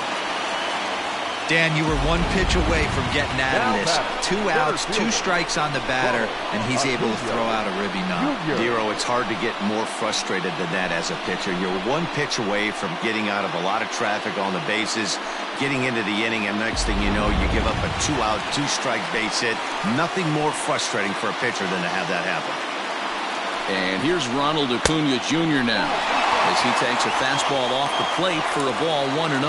Dan, you were 1 pitch away from getting out of this. 2 outs, 2 strikes on the batter, and he's able to throw out a ribby knock. Dero, it's hard to get more frustrated than that as a pitcher. You're 1 pitch away from getting out of a lot of traffic on the bases, getting into the inning, and next thing you know, you give up a 2-out, 2-strike base hit. Nothing more frustrating for a pitcher than to have that happen. And here's Ronald Acuna Jr. now as he takes a fastball off the plate for a ball, 1-0.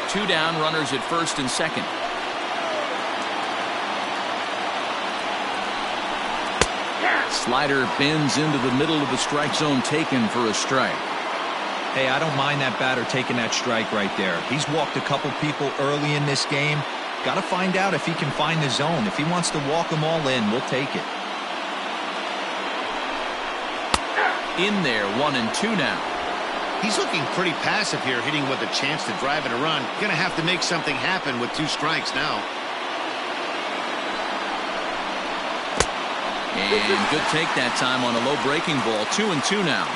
2 down, runners at first and second. Slider bends into the middle of the strike zone, taken for a strike. Hey, I don't mind that batter taking that strike right there. He's walked a couple people early in this game. Got to find out if he can find the zone. If he wants to walk them all in, we'll take it. In there, 1-2 now. He's looking pretty passive here, hitting with a chance to drive it a run. Going to have to make something happen with 2 strikes now. And good take that time on a low breaking ball. 2-2 now.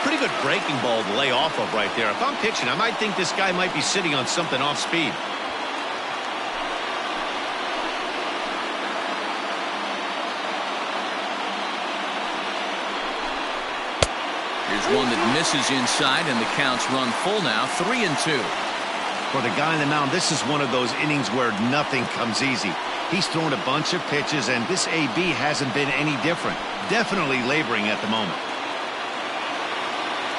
Pretty good breaking ball to lay off of right there. If I'm pitching, I might think this guy might be sitting on something off speed. Here's one that misses inside, and the count's run full now, 3-2. For the guy on the mound, this is one of those innings where nothing comes easy. He's thrown a bunch of pitches, and this AB hasn't been any different. Definitely laboring at the moment.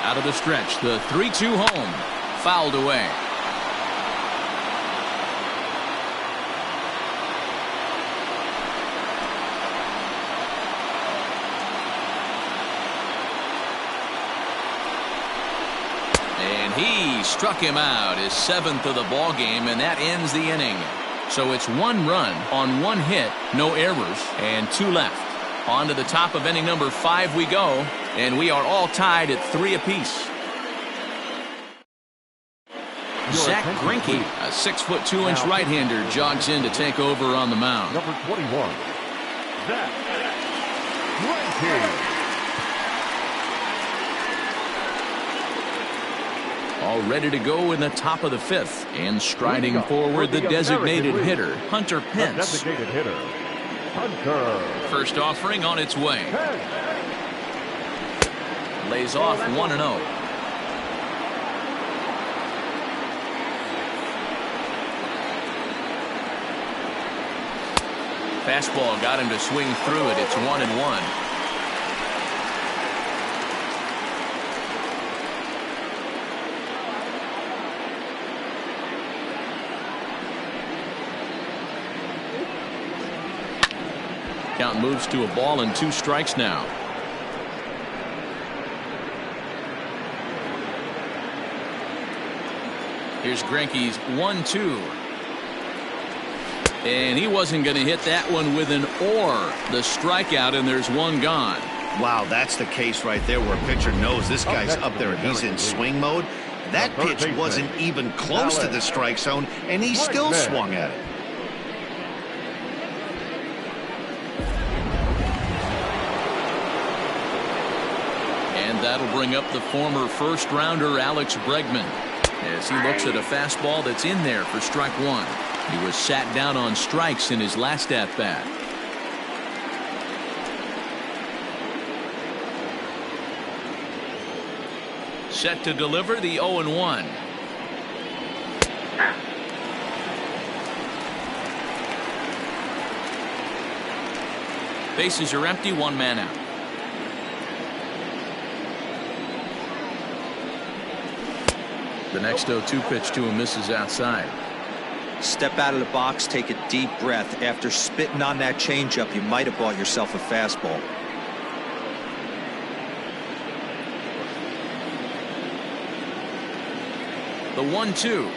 Out of the stretch, the 3-2 home. Fouled away. struck him out, his 7th of the ball game, and that ends the inning. So it's 1 run on 1 hit, no errors, and 2 left. On to the top of inning number 5 we go, and we are all tied at 3 apiece. Zach Greinke, a 6'2" right-hander, jogs in to take over on the mound. Number 21, Zach Greinke. All ready to go in the top of the 5th, and striding forward the designated hitter, Hunter Pence. First offering on its way. Lays off 1-0. Fastball got him to swing through it. It's 1-1. Count moves to a ball and 2 strikes now. Here's Greinke's 1-2. And he wasn't going to hit that one with an or. The strikeout, and there's 1 gone. Wow, that's the case right there where a pitcher knows this guy's up there and he's in swing mode. That pitch wasn't even close to the strike zone, and he still swung at it. And that'll bring up the former first-rounder Alex Bregman as he looks at a fastball that's in there for strike 1. He was sat down on strikes in his last at-bat. Set to deliver the 0-1. Bases are empty, 1 man out. The next 0-2 pitch to him misses outside. Step out of the box, take a deep breath. After spitting on that changeup, you might have bought yourself a fastball. The 1-2.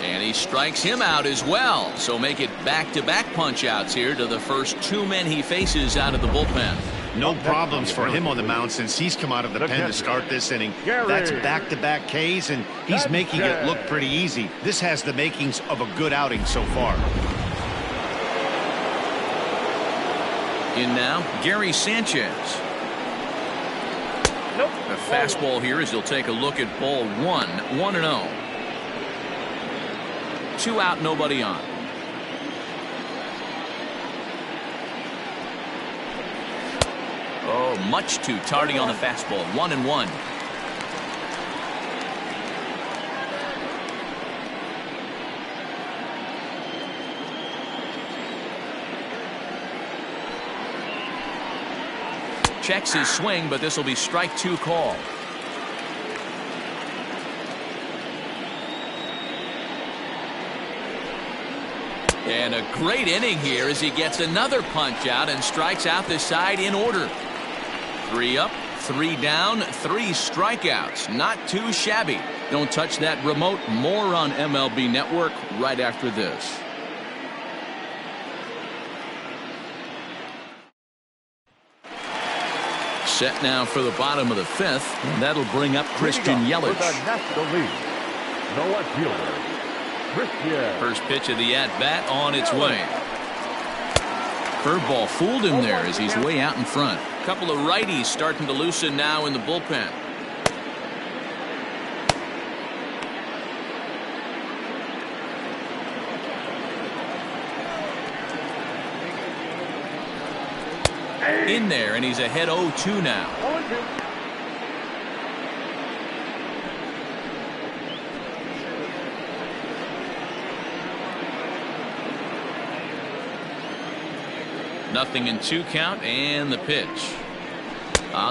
And he strikes him out as well. So make it back-to-back punch-outs here to the first 2 men he faces out of the bullpen. No problems for him on the mound since he's come out of the pen to start this inning. That's back-to-back Ks, and he's making it look pretty easy. This has the makings of a good outing so far. In now, Gary Sanchez. A fastball here as he'll take a look at ball 1, 1-0. 2 out, nobody on. Oh, much too tardy on the fastball. 1-1. Checks his swing, but this will be strike 2 call. And a great inning here as he gets another punch out and strikes out the side in order. 3 up, 3 down, 3 strikeouts. Not too shabby. Don't touch that remote. More on MLB Network right after this. Set now for the bottom of the 5th, and that'll bring up Christian Yelich. First pitch of the at-bat on its way. Curveball fooled him there as he's way out in front. A couple of righties starting to loosen now in the bullpen. In there, and he's ahead 0-2 now. Nothing in 2 count, and the pitch.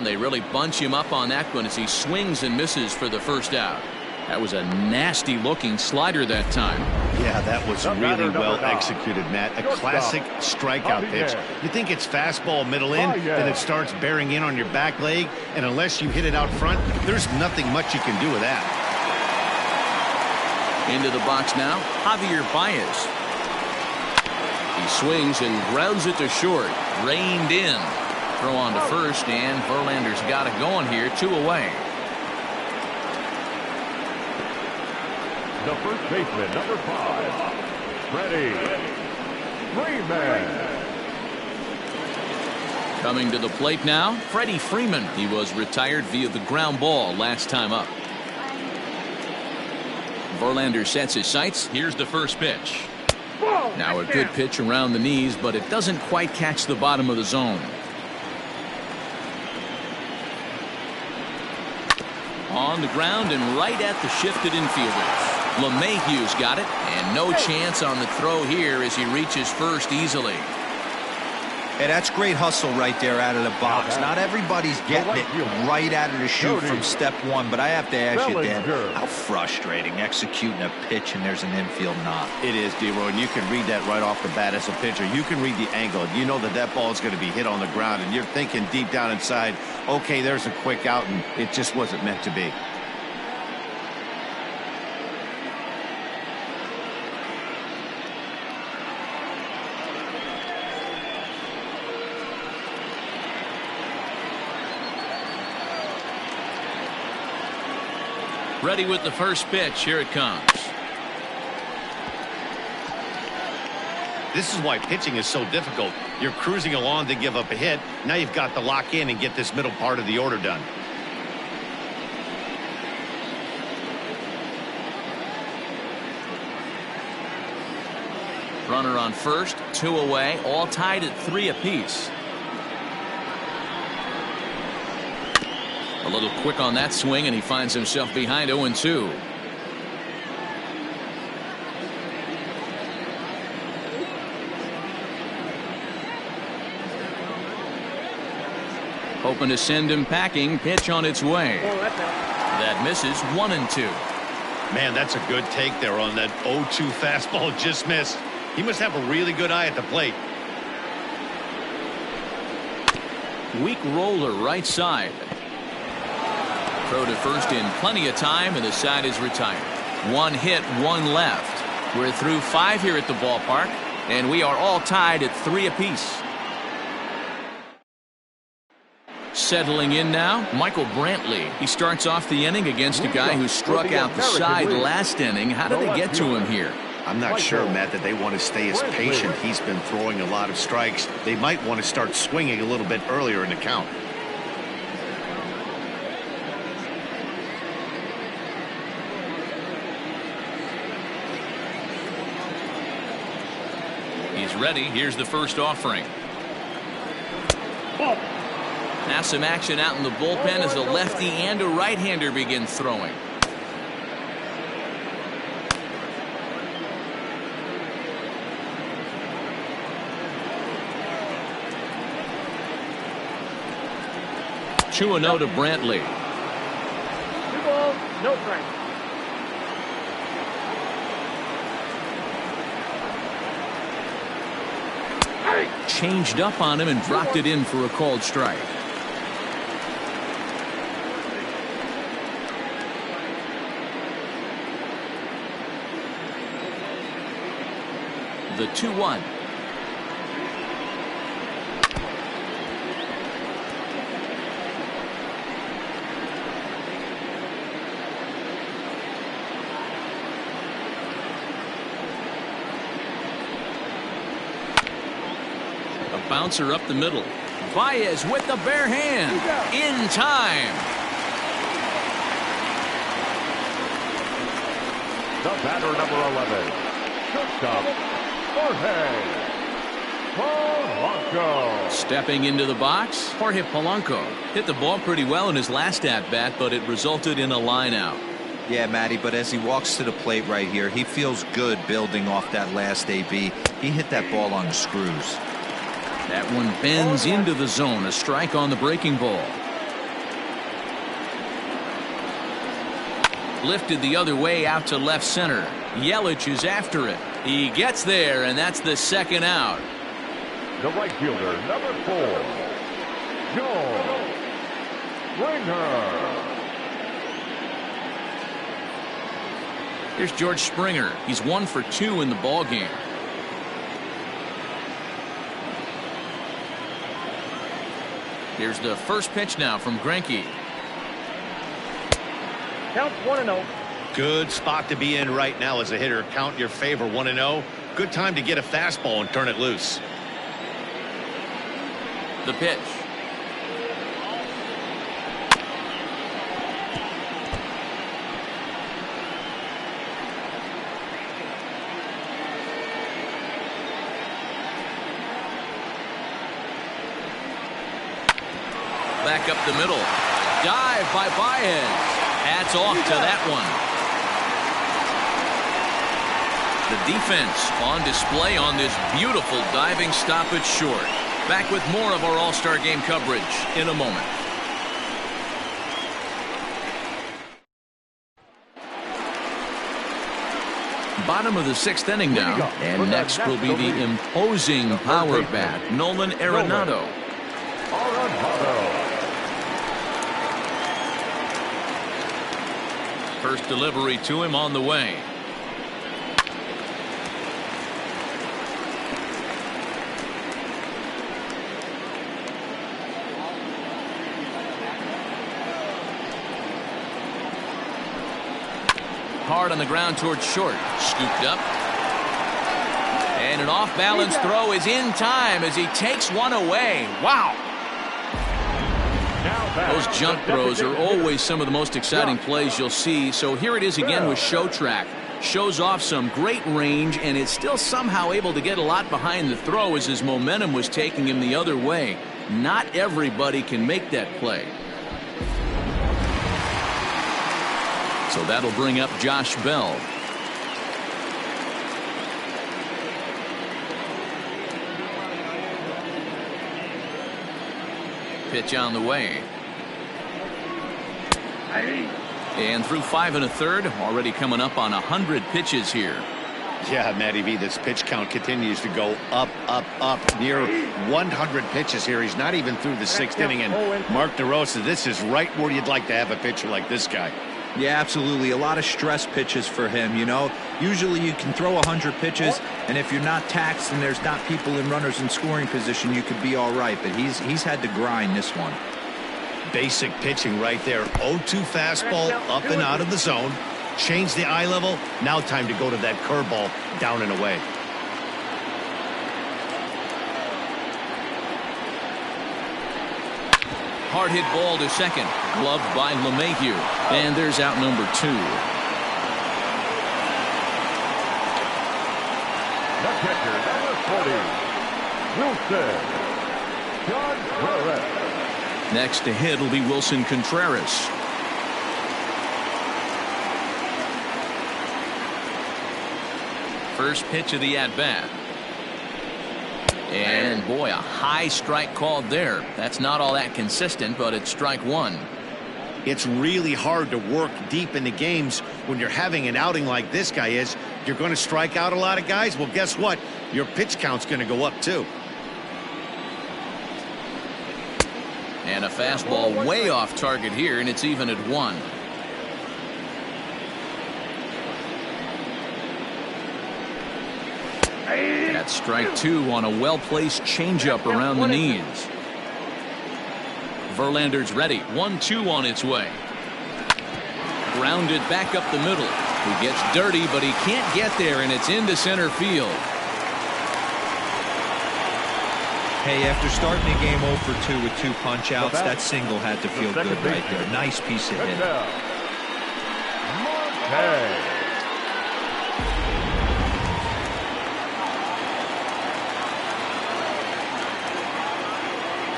They really bunch him up on that one as he swings and misses for the first out. That was a nasty-looking slider that time. Yeah, that was really well executed, Matt. A classic strikeout pitch. You think it's fastball middle in, then it starts bearing in on your back leg, and unless you hit it out front, there's nothing much you can do with that. Into the box now, Javier Baez. He swings and grounds it to short. Reined in. Throw on to first, and Verlander's got it going here, 2 away. The first baseman, number 5, Freddie Freeman. Coming to the plate now, Freddie Freeman. He was retired via the ground ball last time up. Verlander sets his sights. Here's the first pitch. Now a good pitch around the knees, but it doesn't quite catch the bottom of the zone. On the ground and right at the shifted infielders. LeMahieu's got it, and no chance on the throw here as he reaches first easily. Hey, that's great hustle right there out of the box. Not everybody's getting it right out of the chute from step one, but I have to ask you, Dan, how frustrating executing a pitch and there's an infield knock. It is, D-Roy, and you can read that right off the bat as a pitcher. You can read the angle. You know that that ball is going to be hit on the ground, and you're thinking deep down inside, okay, there's a quick out, and it just wasn't meant to be. Ready with the first pitch. Here it comes. This is why pitching is so difficult. You're cruising along to give up a hit. Now you've got to lock in and get this middle part of the order done. Runner on first, 2 away, all tied at 3 apiece. A little quick on that swing, and he finds himself behind 0-2. Hoping to send him packing. Pitch on its way. That misses. 1-2. Man, that's a good take there on that 0-2 fastball. Just missed. He must have a really good eye at the plate. Weak roller right side. Throw to first in plenty of time, and the side is retired. 1 hit, 1 left. We're through 5 here at the ballpark, and we are all tied at 3 apiece. Settling in now, Michael Brantley. He starts off the inning against a guy who struck out the side last inning. How did they get to him here? I'm not sure, Matt, that they want to stay as patient. He's been throwing a lot of strikes. They might want to start swinging a little bit earlier in the count. He's ready. Here's the first offering. Now some action out in the bullpen as a lefty and a right-hander begin throwing. Two and 0 to Brantley. 2 balls, no strikes. Changed up on him and dropped it in for a called strike. The 2-1. Bouncer up the middle. Baez with the bare hand. In time. The batter, number 11, shortstop, Jorge Polanco. Stepping into the box, Jorge Polanco hit the ball pretty well in his last at-bat, but it resulted in a line out. Yeah, Matty, but as he walks to the plate right here, he feels good building off that last AB. He hit that ball on the screws. That one bends into the zone. A strike on the breaking ball. Lifted the other way out to left center. Yelich is after it. He gets there, and that's the second out. The right fielder, number 4, Joe Springer. Here's George Springer. He's 1 for 2 in the ball game. Here's the first pitch now from Greinke. Count 1-0. Good spot to be in right now as a hitter. Count your favor, 1-0. Good time to get a fastball and turn it loose. The pitch. Back up the middle. Dive by Baez. Hats off to that one. The defense on display on this beautiful diving stop at short. Back with more of our All-Star Game coverage in a moment. Bottom of the 6th inning now, and next will be the imposing power bat, Nolan Arenado. First delivery to him on the way. Hard on the ground towards short. Scooped up. And an off-balance throw is in time as he takes one away. Wow. Those jump throws are always some of the most exciting plays you'll see. So here it is again with Show Track. Shows off some great range, and it's still somehow able to get a lot behind the throw as his momentum was taking him the other way. Not everybody can make that play. So that'll bring up Josh Bell. Pitch on the way. And through 5 1/3, already coming up on 100 pitches here. Yeah, Matty V, this pitch count continues to go up, up, up. Near 100 pitches here. He's not even through the 6th inning. And Mark DeRosa, this is right where you'd like to have a pitcher like this guy. Yeah, absolutely. A lot of stress pitches for him, you know. Usually you can throw 100 pitches, and if you're not taxed and there's not people in runners in scoring position, you could be all right. But he's had to grind this one. Basic pitching right there. 0-2 fastball up and out of the zone. Change the eye level. Now time to go to that curveball down and away. Hard hit ball to second. Gloved by LeMahieu. And there's out number 2. The catcher, number 40, Wilson Contreras. Next to hit will be Wilson Contreras. First pitch of the at-bat. And boy, a high strike called there. That's not all that consistent, but it's strike 1. It's really hard to work deep into games when you're having an outing like this guy is. You're going to strike out a lot of guys. Well, guess what? Your pitch count's going to go up too. And a fastball way off target here, and it's even at 1. That's strike 2 on a well-placed changeup around the knees. Verlander's ready. 1-2 on its way. Grounded back up the middle. He gets dirty, but he can't get there, and it's into center field. Hey, after starting the game 0 for 2 with 2 punch-outs, that single had to feel good right there. Nice piece of hit.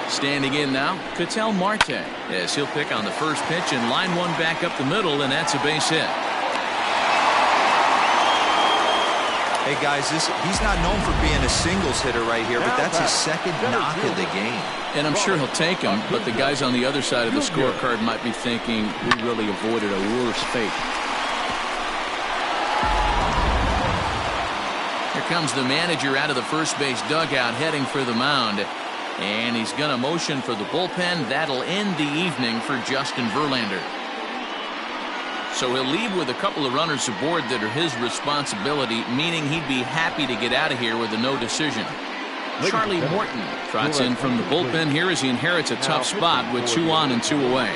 Standing in now, Ketel Marte. Yes, he'll pick on the first pitch and line one back up the middle, and that's a base hit. Hey guys, he's not known for being a singles hitter right here, but that's his second knock of the game. And I'm sure he'll take him, but the guys on the other side of the scorecard might be thinking we really avoided a worse fate. comes the manager out of the first base dugout heading for the mound. And he's going to motion for the bullpen. That'll end the evening for Justin Verlander. So he'll leave with a couple of runners aboard that are his responsibility, meaning he'd be happy to get out of here with a no decision. Charlie Morton trots in from the bullpen here as he inherits a tough spot with 2 on and 2 away.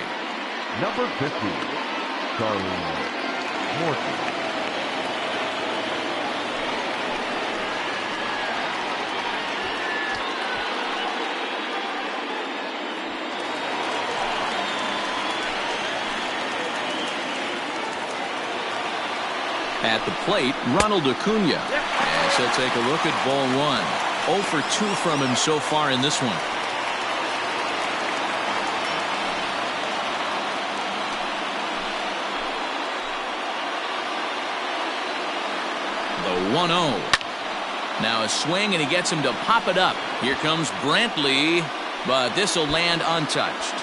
Number 50, Charlie Morton. At the plate, Ronald Acuna. As he'll take a look at ball 1. 0 for 2 from him so far in this one. The 1-0. Now a swing, and he gets him to pop it up. Here comes Brantley, but this will land untouched.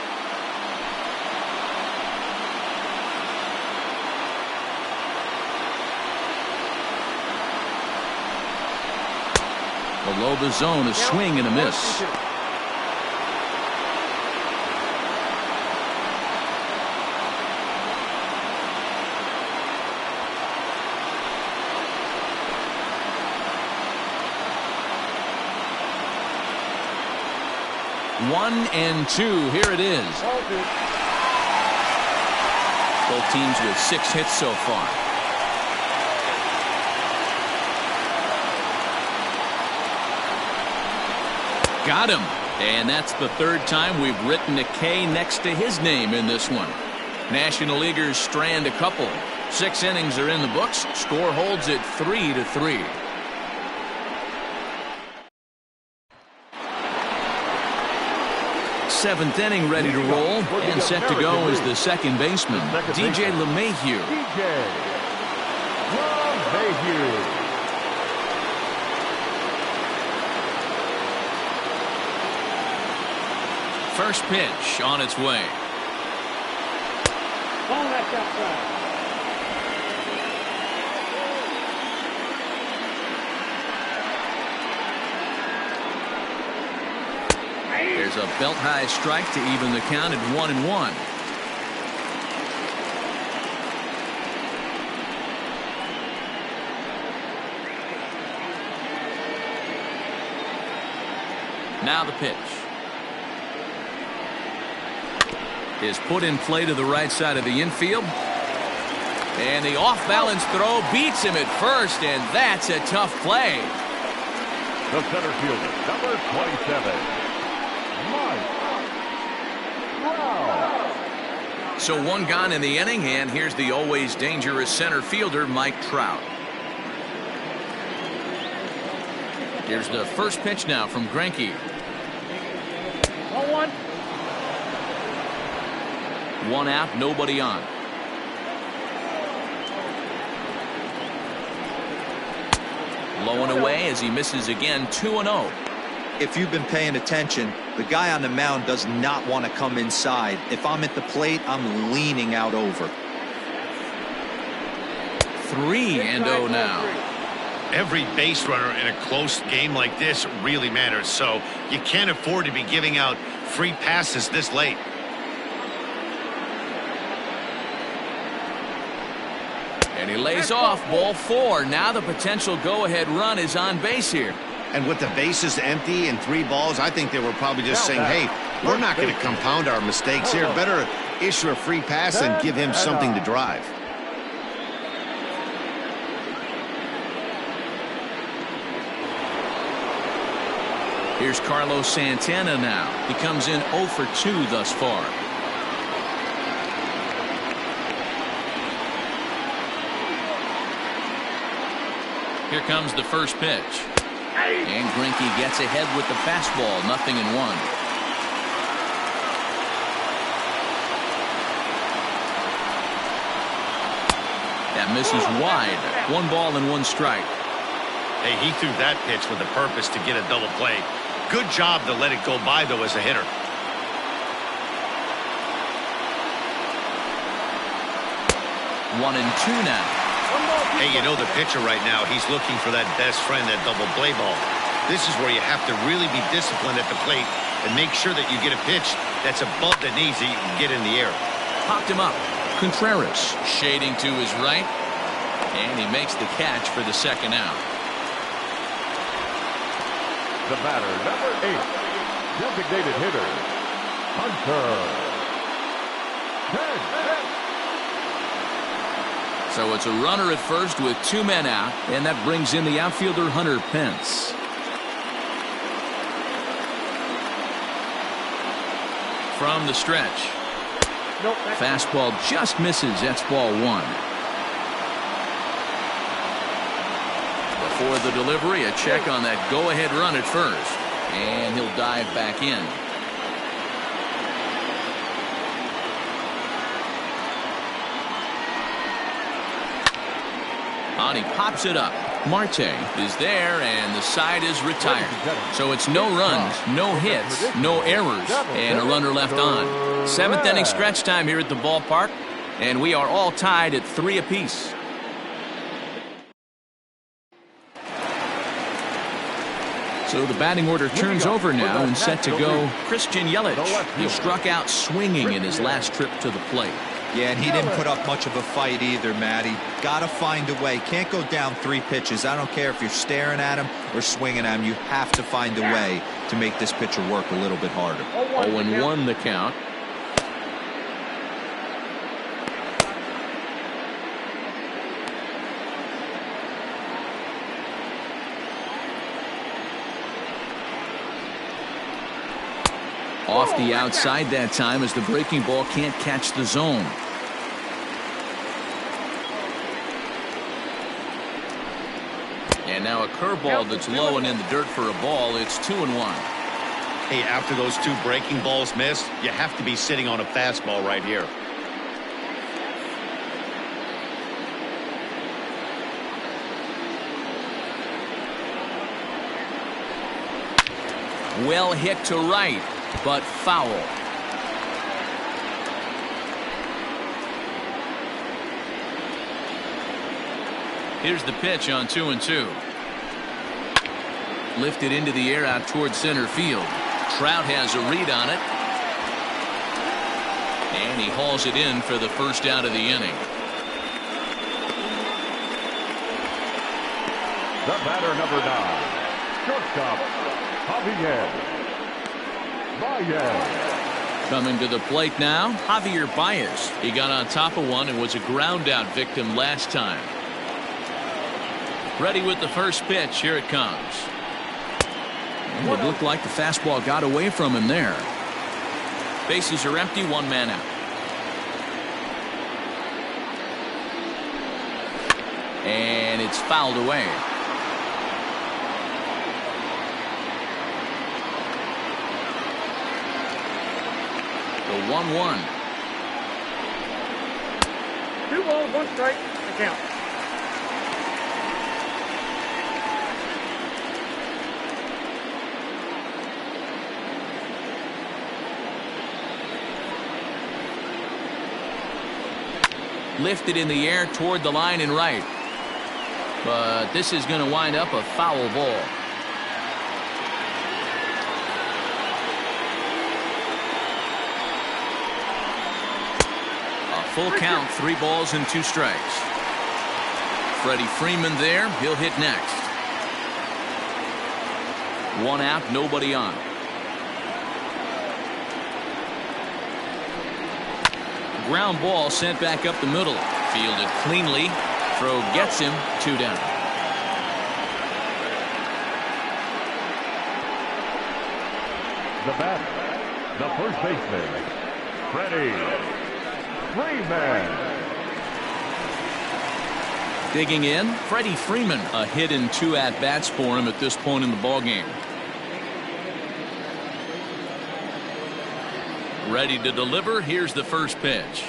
Below the zone, a swing and a miss. One and 2. Here it is. Both teams with 6 hits so far. Got him. And that's the 3rd time we've written a K next to his name in this one. National Leaguers strand a couple. 6 innings are in the books. Score holds at 3-3. Seventh inning ready to roll, and set to go is the second baseman, DJ LeMahieu. DJ LeMahieu. First pitch on its way. Ball left outside. There's a belt-high strike to even the count at 1-1. Now the pitch is put in play to the right side of the infield. And the off-balance throw beats him at first, and that's a tough play. The center fielder, number 27, Mike Trout. So 1 gone in the inning, and here's the always dangerous center fielder, Mike Trout. Here's the first pitch now from Greinke. 1-1. 1 out, nobody on. Low and away as he misses again. 2-0. If you've been paying attention, the guy on the mound does not want to come inside. If I'm at the plate, I'm leaning out over. 3-0 now. Every base runner in a close game like this really matters, so you can't afford to be giving out free passes this late. And he lays off. Ball 4. Now the potential go-ahead run is on base here. And with the bases empty and 3 balls, I think they were probably just saying, hey, we're not going to compound our mistakes here. Better issue a free pass and give him something to drive. Here's Carlos Santana now. He comes in 0 for 2 thus far. Here comes the first pitch. And Greinke gets ahead with the fastball. 0-1. That misses wide. 1 ball and 1 strike. Hey, he threw that pitch with a purpose to get a double play. Good job to let it go by, though, as a hitter. One and 2 now. Hey, you know the pitcher right now, he's looking for that best friend, that double play ball. This is where you have to really be disciplined at the plate and make sure that you get a pitch that's above the knees that you can get in the air. Popped him up. Contreras shading to his right. And he makes the catch for the second out. The batter, number 8, designated hitter, Hunter. 10. So it's a runner at first with 2 men out, and that brings in the outfielder Hunter Pence. From the stretch. Nope, Fastball just misses. That's ball 1. Before the delivery, a check on that go-ahead run at first. And he'll dive back in. And he pops it up. Marte is there, and the side is retired. So it's no runs, no hits, no errors, and a runner left on. 7th inning stretch time here at the ballpark, and we are all tied at 3 apiece. So the batting order turns over now and set to go Christian Yelich. He struck out swinging in his last trip to the plate. Yeah, and he didn't put up much of a fight either, Matty. Got to find a way. Can't go down 3 pitches. I don't care if you're staring at him or swinging at him. You have to find a way to make this pitcher work a little bit harder. 0-1 the count. Off the outside that time as the breaking ball can't catch the zone. And now a curveball that's low and in the dirt for a ball. It's 2-1. Hey, after those 2 breaking balls missed, you have to be sitting on a fastball right here. Well hit to right, but foul. Here's the pitch on 2-2. Lifted into the air out towards center field. Trout has a read on it. And he hauls it in for the first out of the inning. The batter, number 9, shortstop, Baez. Coming to the plate now, Javier Baez. He got on top of one and was a ground out victim last time. Ready with the first pitch. Here it comes. And it looked like the fastball got away from him there. Bases are empty, 1 man out. And it's fouled away. The 1-1. 2 balls, 1 strike, the count. Lifted in the air toward the line and right. But this is going to wind up a foul ball. A full count, 3 balls and 2 strikes. Freddie Freeman there. He'll hit next. 1 out, nobody on. Ground ball sent back up the middle. Fielded cleanly. Throw gets him. 2 down. The batter, the first baseman, Freddie Freeman. Digging in, Freddie Freeman. A hit and 2 at-bats for him at this point in the ballgame. Ready to deliver. Here's the first pitch.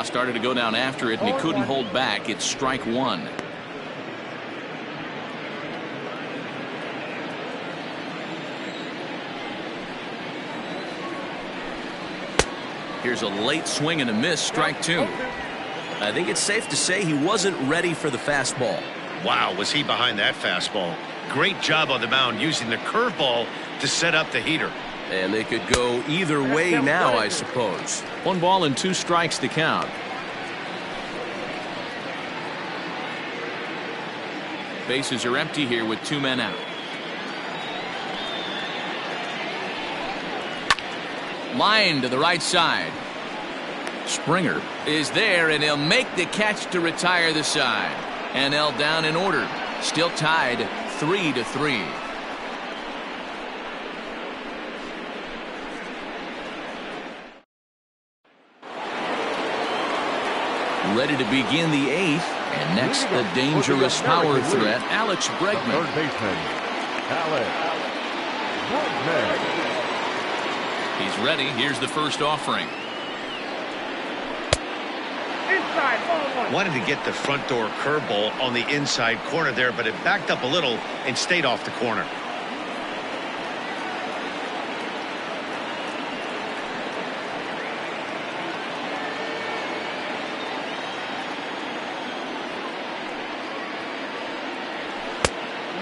Started to go down after it, and he couldn't hold back. It's strike 1. Here's a late swing and a miss. Strike 2. I think it's safe to say he wasn't ready for the fastball. Wow, was he behind that fastball. Great job on the mound using the curveball to set up the heater. And they could go either way now, I suppose. 1 ball and 2 strikes to count. Bases are empty here with 2 men out. Line to the right side. Springer is there, and he'll make the catch to retire the side. NL down in order. Still tied 3-3. Ready to begin the 8th. And next, the dangerous power threat, Alex Bregman. Third baseman, Alex Bregman. He's ready. Here's the first offering. Inside, ball 1. Wanted to get the front door curveball on the inside corner there, but it backed up a little and stayed off the corner.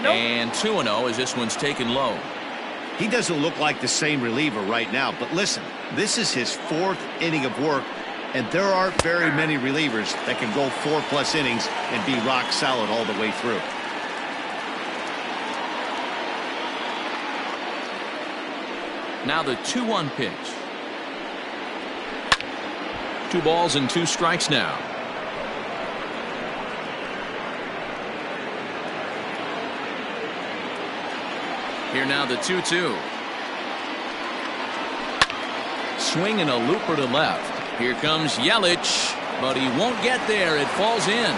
And 2-0 as this one's taken low. He doesn't look like the same reliever right now, but listen, this is his 4th inning of work, and there aren't very many relievers that can go 4+ innings and be rock solid all the way through. Now the 2-1 pitch. 2 balls and 2 strikes now. Here now the 2-2. Swing and a looper to left. Here comes Yelich, but he won't get there. It falls in.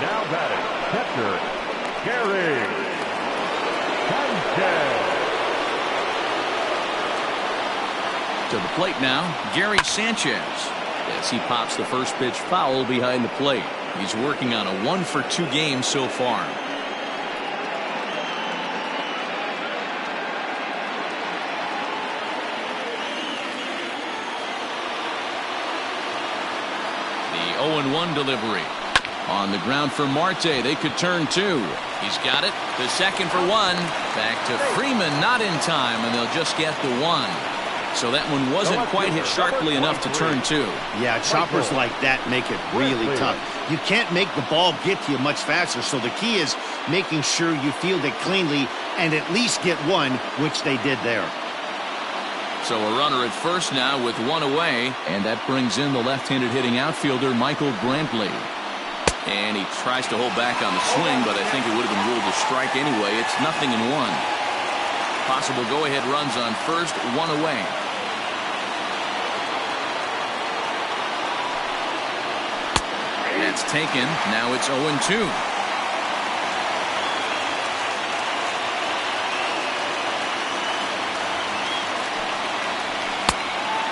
Now batting, catcher, Gary Sanchez. To the plate now, Gary Sanchez. As he pops the first pitch foul behind the plate. He's working on a 1-for-2 game so far. The 0-1 delivery. On the ground for Marte. They could turn 2. He's got it. The second for 1. Back to Freeman. Not in time, and they'll just get the 1. So that one wasn't quite hit sharply enough to turn 2. Yeah, choppers like that make it really tough. You can't make the ball get to you much faster, so the key is making sure you field it cleanly and at least get 1, which they did there. So a runner at first now with 1 away, and that brings in the left-handed hitting outfielder Michael Brantley. And he tries to hold back on the swing, but I think it would have been ruled a strike anyway. It's 0-1. Possible go-ahead runs on first, 1 away. That's taken. Now it's 0-2.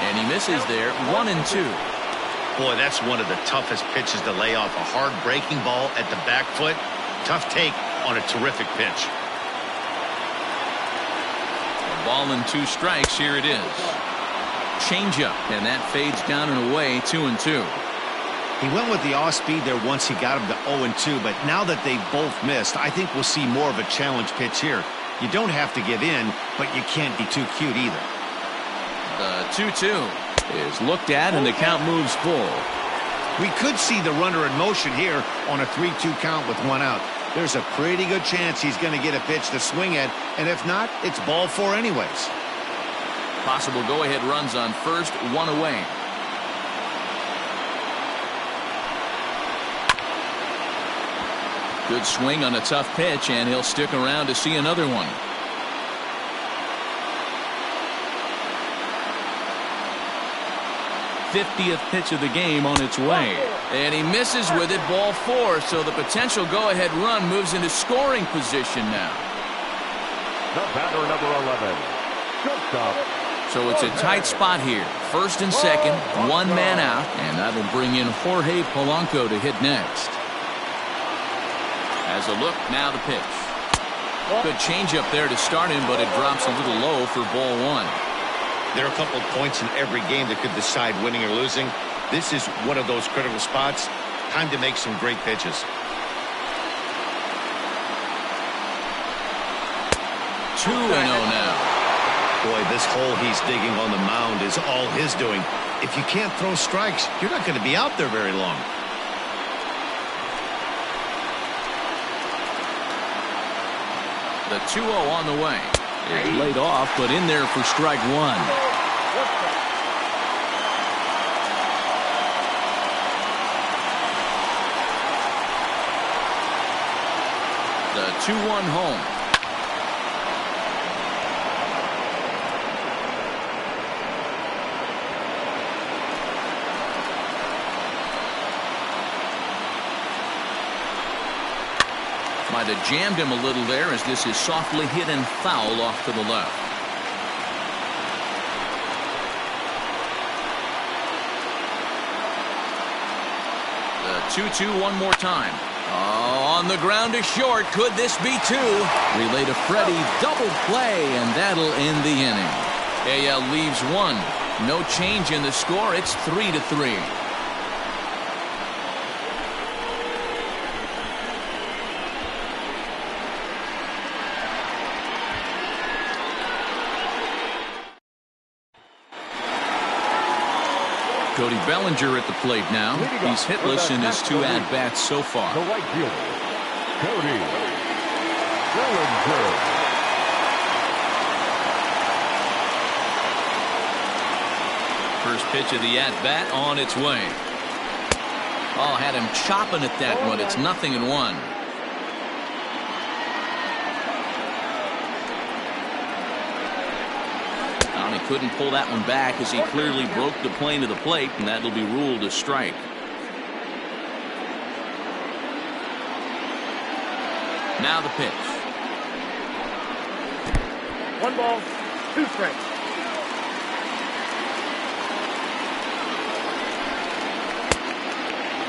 And he misses there. 1-2. Boy, that's one of the toughest pitches to lay off. A hard breaking ball at the back foot. Tough take on a terrific pitch. A ball and 2 strikes. Here it is. Changeup, and that fades down and away. 2-2. He went with the off-speed there once he got him to 0-2, but now that they've both missed, I think we'll see more of a challenge pitch here. You don't have to give in, but you can't be too cute either. The 2-2 is looked at, and the count moves full. We could see the runner in motion here on a 3-2 count with 1 out. There's a pretty good chance he's going to get a pitch to swing at, and if not, it's ball 4 anyways. Possible go-ahead runs on first, 1 away. Good swing on a tough pitch, and he'll stick around to see another one. '50th pitch of the game on its way. And he misses with it, ball 4, so the potential go-ahead run moves into scoring position now. The batter, number 11, shortstop. So it's a tight spot here. First and second, 1 man out, and that'll bring in Jorge Polanco to hit next. As a look, now the pitch. Good change up there to start him, but it drops a little low for ball 1. There are a couple of points in every game that could decide winning or losing. This is one of those critical spots. Time to make some great pitches. 2-0 now. Boy, this hole he's digging on the mound is all his doing. If you can't throw strikes, you're not going to be out there very long. The 2-0 on the way. It's laid off, but in there for strike one. The 2-1 home. Might have jammed him a little there as this is softly hit and foul off to the left. The 2-2 one more time. Oh, on the ground to short. Could this be two? Relay to Freddie. Double play, and that'll end the inning. AL leaves one. No change in the score. It's 3-3. Cody Bellinger at the plate now. He's hitless in his 2 at-bats so far. The right fielder, Cody Bellinger. First pitch of the at-bat on its way. Oh, had him chopping at that one. It's 0-1. He couldn't pull that one back as he clearly broke the plane of the plate, and that'll be ruled a strike. Now the pitch. 1 ball, 2 strikes.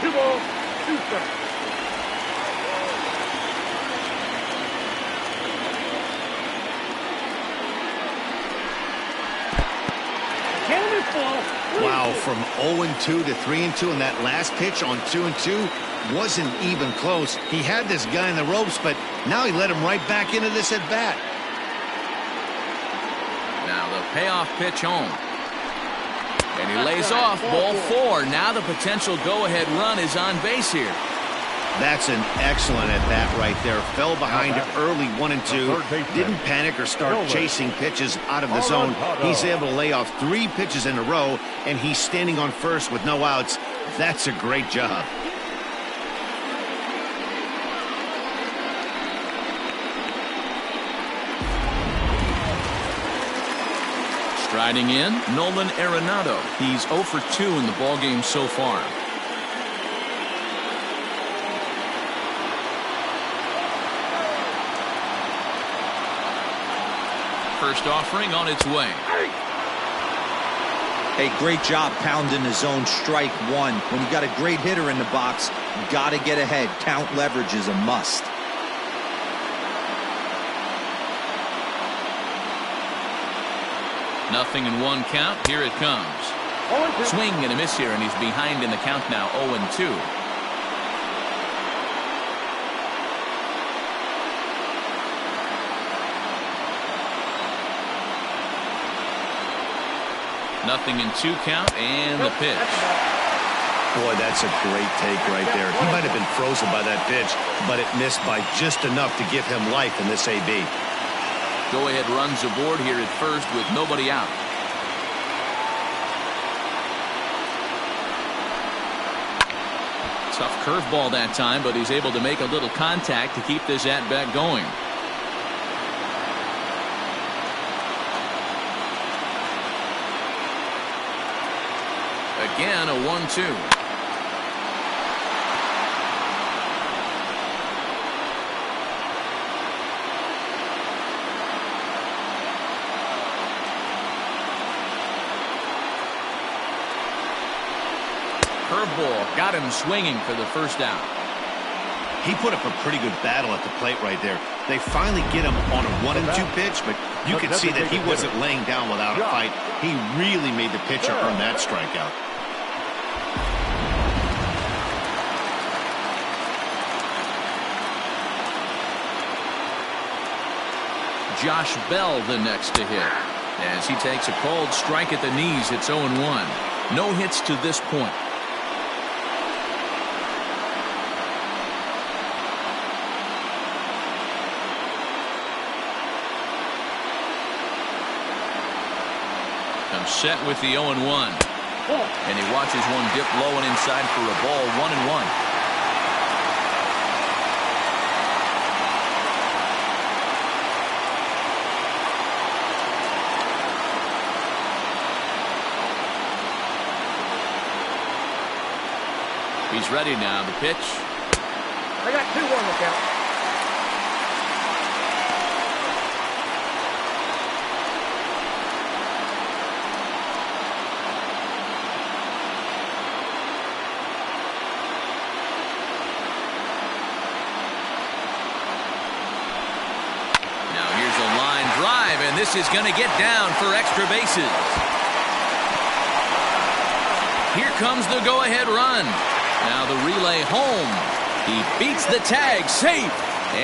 Two balls, 2 strikes. Wow, from 0-2 to 3-2, and that last pitch on 2-2 wasn't even close. He had this guy in the ropes, but now he let him right back into this at bat. Now the payoff pitch home. And he lays off. Ball 4. Now the potential go-ahead run is on base here. That's an excellent at bat right there. Fell behind early 1-2. Didn't panic or start chasing pitches out of the zone. He's able to lay off 3 pitches in a row, and he's standing on first with no outs. That's a great job. Striding in, Nolan Arenado. He's 0 for 2 in the ballgame so far. First offering on its way. Hey, great job pounding the zone. Strike one. When you got a great hitter in the box, you got to get ahead. Count leverage is a must. Nothing in 1 count. Here it comes. Swing and a miss here, and he's behind in the count now, 0-2. Nothing in 2 count, and the pitch. Boy, that's a great take right there. He might have been frozen by that pitch, but it missed by just enough to give him life in this AB. Go-ahead runs aboard here at first with nobody out. Tough curveball that time, but he's able to make a little contact to keep this at-bat going. Again, a 1-2. Curveball got him swinging for the first out. He put up a pretty good battle at the plate right there. They finally get him on a 1-2 pitch, but you could see that he wasn't laying down without a fight. He really made the pitcher earn that strikeout. Josh Bell the next to hit. As he takes a cold strike at the knees, it's 0-1. No hits to this point. Comes set with the 0-1. And he watches one dip low and inside for a ball. 1-1. He's ready now. The pitch. I got 2-1 look out. Now here's a line drive, and this is going to get down for extra bases. Here comes the go-ahead run. Now the relay home. He beats the tag, safe,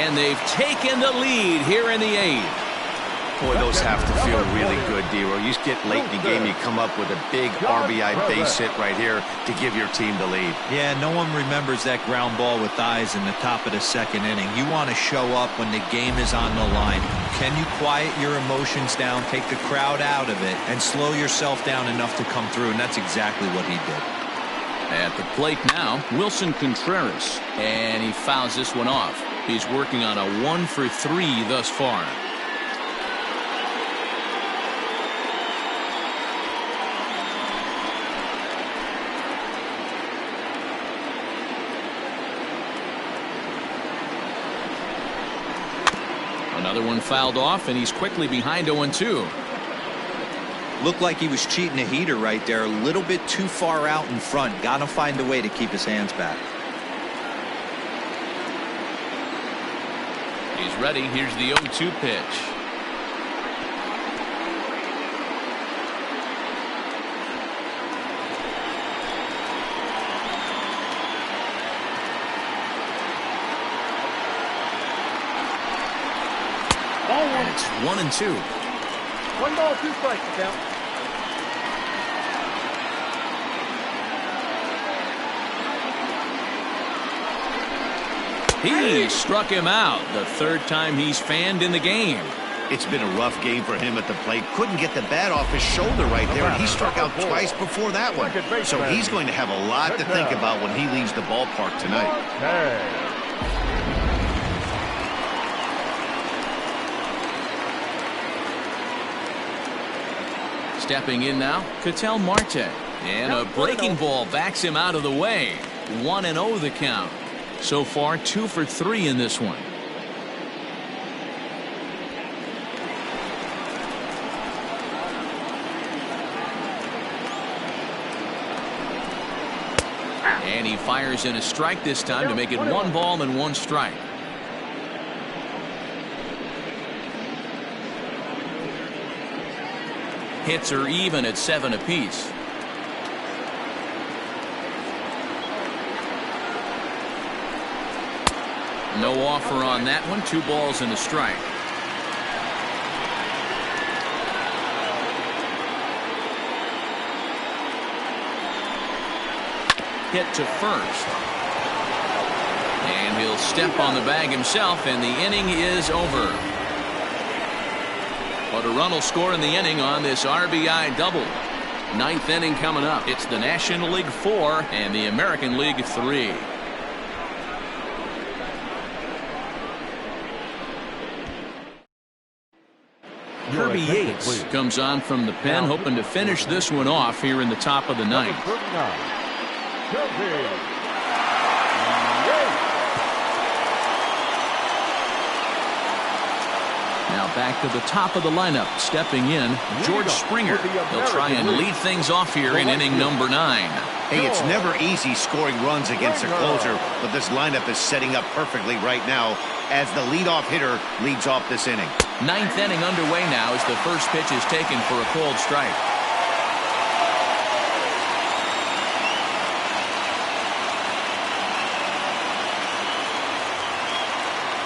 and they've taken the lead here in the 8th. Boy, those have to feel really good, D-Roy. You get late in the game, you come up with a big RBI base hit right here to give your team the lead. Yeah, no one remembers that ground ball with eyes in the top of the 2nd inning. You want to show up when the game is on the line. Can you quiet your emotions down, take the crowd out of it, and slow yourself down enough to come through? And that's exactly what he did. At the plate now, Wilson Contreras, and he fouls this one off. He's working on a 1-for-3 thus far. Another one fouled off, and he's quickly behind 0-2. Looked like he was cheating a heater right there. A little bit too far out in front. Got to find a way to keep his hands back. He's ready. Here's the 0-2 pitch. And it's 1-2. 1 ball, 2 strikes to count. He struck him out. The 3rd time he's fanned in the game. It's been a rough game for him at the plate. Couldn't get the bat off his shoulder right there, and he struck out twice before that one. So he's going to have a lot to think about when he leaves the ballpark tonight. Stepping in now, Ketel Marte. And a breaking ball backs him out of the way. 1-0 the count. So far, 2 for 3 in this one. And he fires in a strike this time to make it 1 ball and 1 strike. Hits are even at 7 apiece. No offer on that one. 2 balls and a strike. Hit to first. And he'll step on the bag himself, and the inning is over. But a run will score in the inning on this RBI double. 9th inning coming up. It's the National League 4 and the American League 3. Kirby Yates comes on from the pen, hoping to finish this one off here in the top of the 9th. Now back to the top of the lineup. Stepping in, George Springer. He'll try and lead things off here in inning number 9. Hey, it's never easy scoring runs against a closer, but this lineup is setting up perfectly right now as the leadoff hitter leads off this inning. 9th inning underway now as the first pitch is taken for a called strike.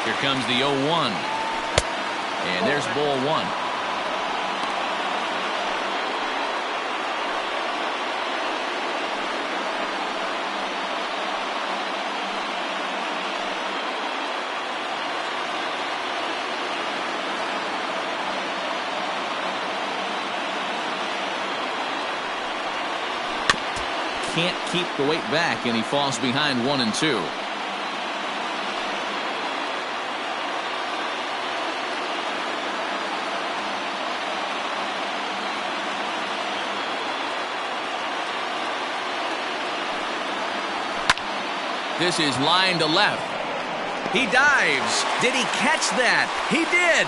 Here comes the 0-1. And there's ball 1. Can't keep the weight back, and he falls behind 1-2. This is line to left. He dives. Did he catch that? He did.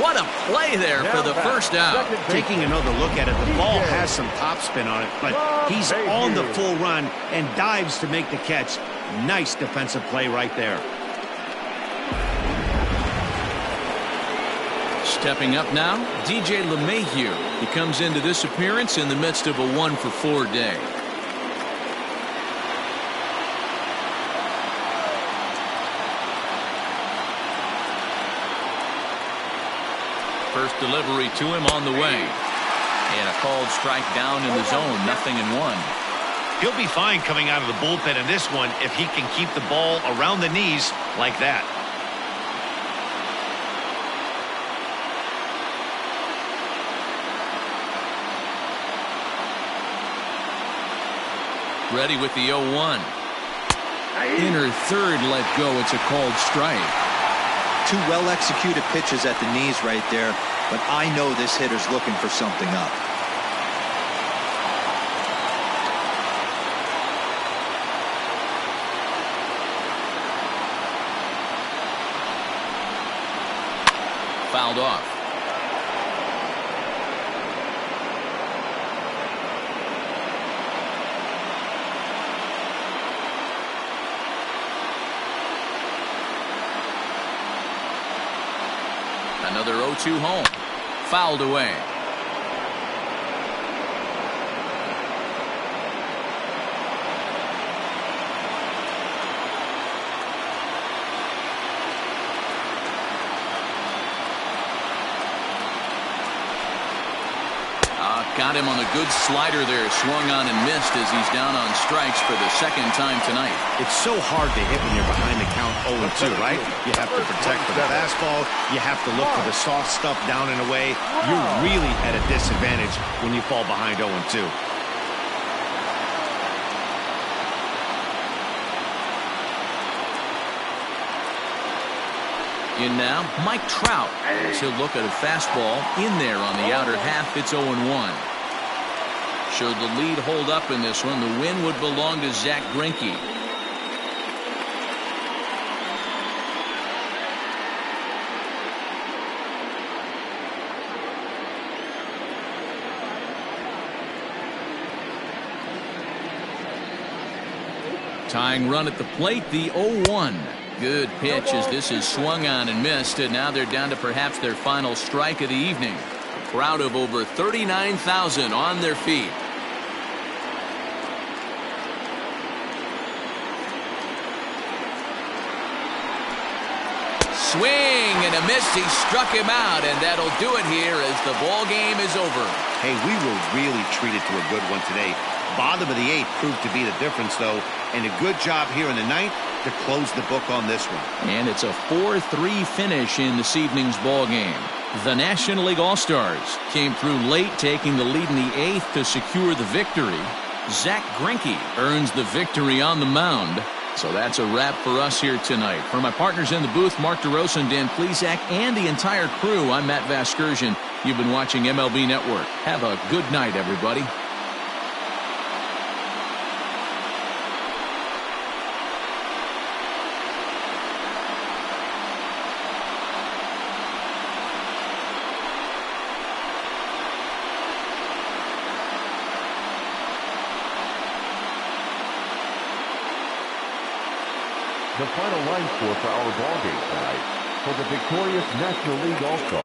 What a play there for the first out. Taking another look at it, the ball has some topspin on it, but he's on the full run and dives to make the catch. Nice defensive play right there. Stepping up now, DJ LeMahieu. He comes into this appearance in the midst of a 1-for-4 day. First delivery to him on the way. And a called strike down in the zone, 0-1. He'll be fine coming out of the bullpen in this one if he can keep the ball around the knees like that. Ready with the 0-1. Inner third let go. It's a called strike. 2 well-executed pitches at the knees right there, but I know this hitter's looking for something up. Fouled off. Another 0-2 home. Fouled away. Got him on a good slider there. Swung on and missed as he's down on strikes for the second time tonight. It's so hard to hit when you're behind the count 0-2, right? You have to protect for the fastball. You have to look for the soft stuff down and away. You're really at a disadvantage when you fall behind 0-2. In now, Mike Trout. As he'll look at a fastball in there on the outer half. It's 0-1. Should the lead hold up in this one, the win would belong to Zach Greinke. Tying run at the plate, the 0-1. Good pitch as this is swung on and missed, and now they're down to perhaps their final strike of the evening. A crowd of over 39,000 on their feet. Swing and a miss. He struck him out, and that'll do it here as the ball game is over. Hey, we were really treated to a good one today. Bottom of the 8th proved to be the difference, though, and a good job here in the 9th to close the book on this one. And it's a 4-3 finish in this evening's ball game. The National League All Stars came through late, taking the lead in the 8th to secure the victory. Zach Greinke earns the victory on the mound. So that's a wrap for us here tonight. For my partners in the booth, Mark DeRosa and Dan Plesac, and the entire crew, I'm Matt Vasgersian. You've been watching MLB Network. Have a good night, everybody. The final line score for our ball game tonight. For the victorious National League All-Star,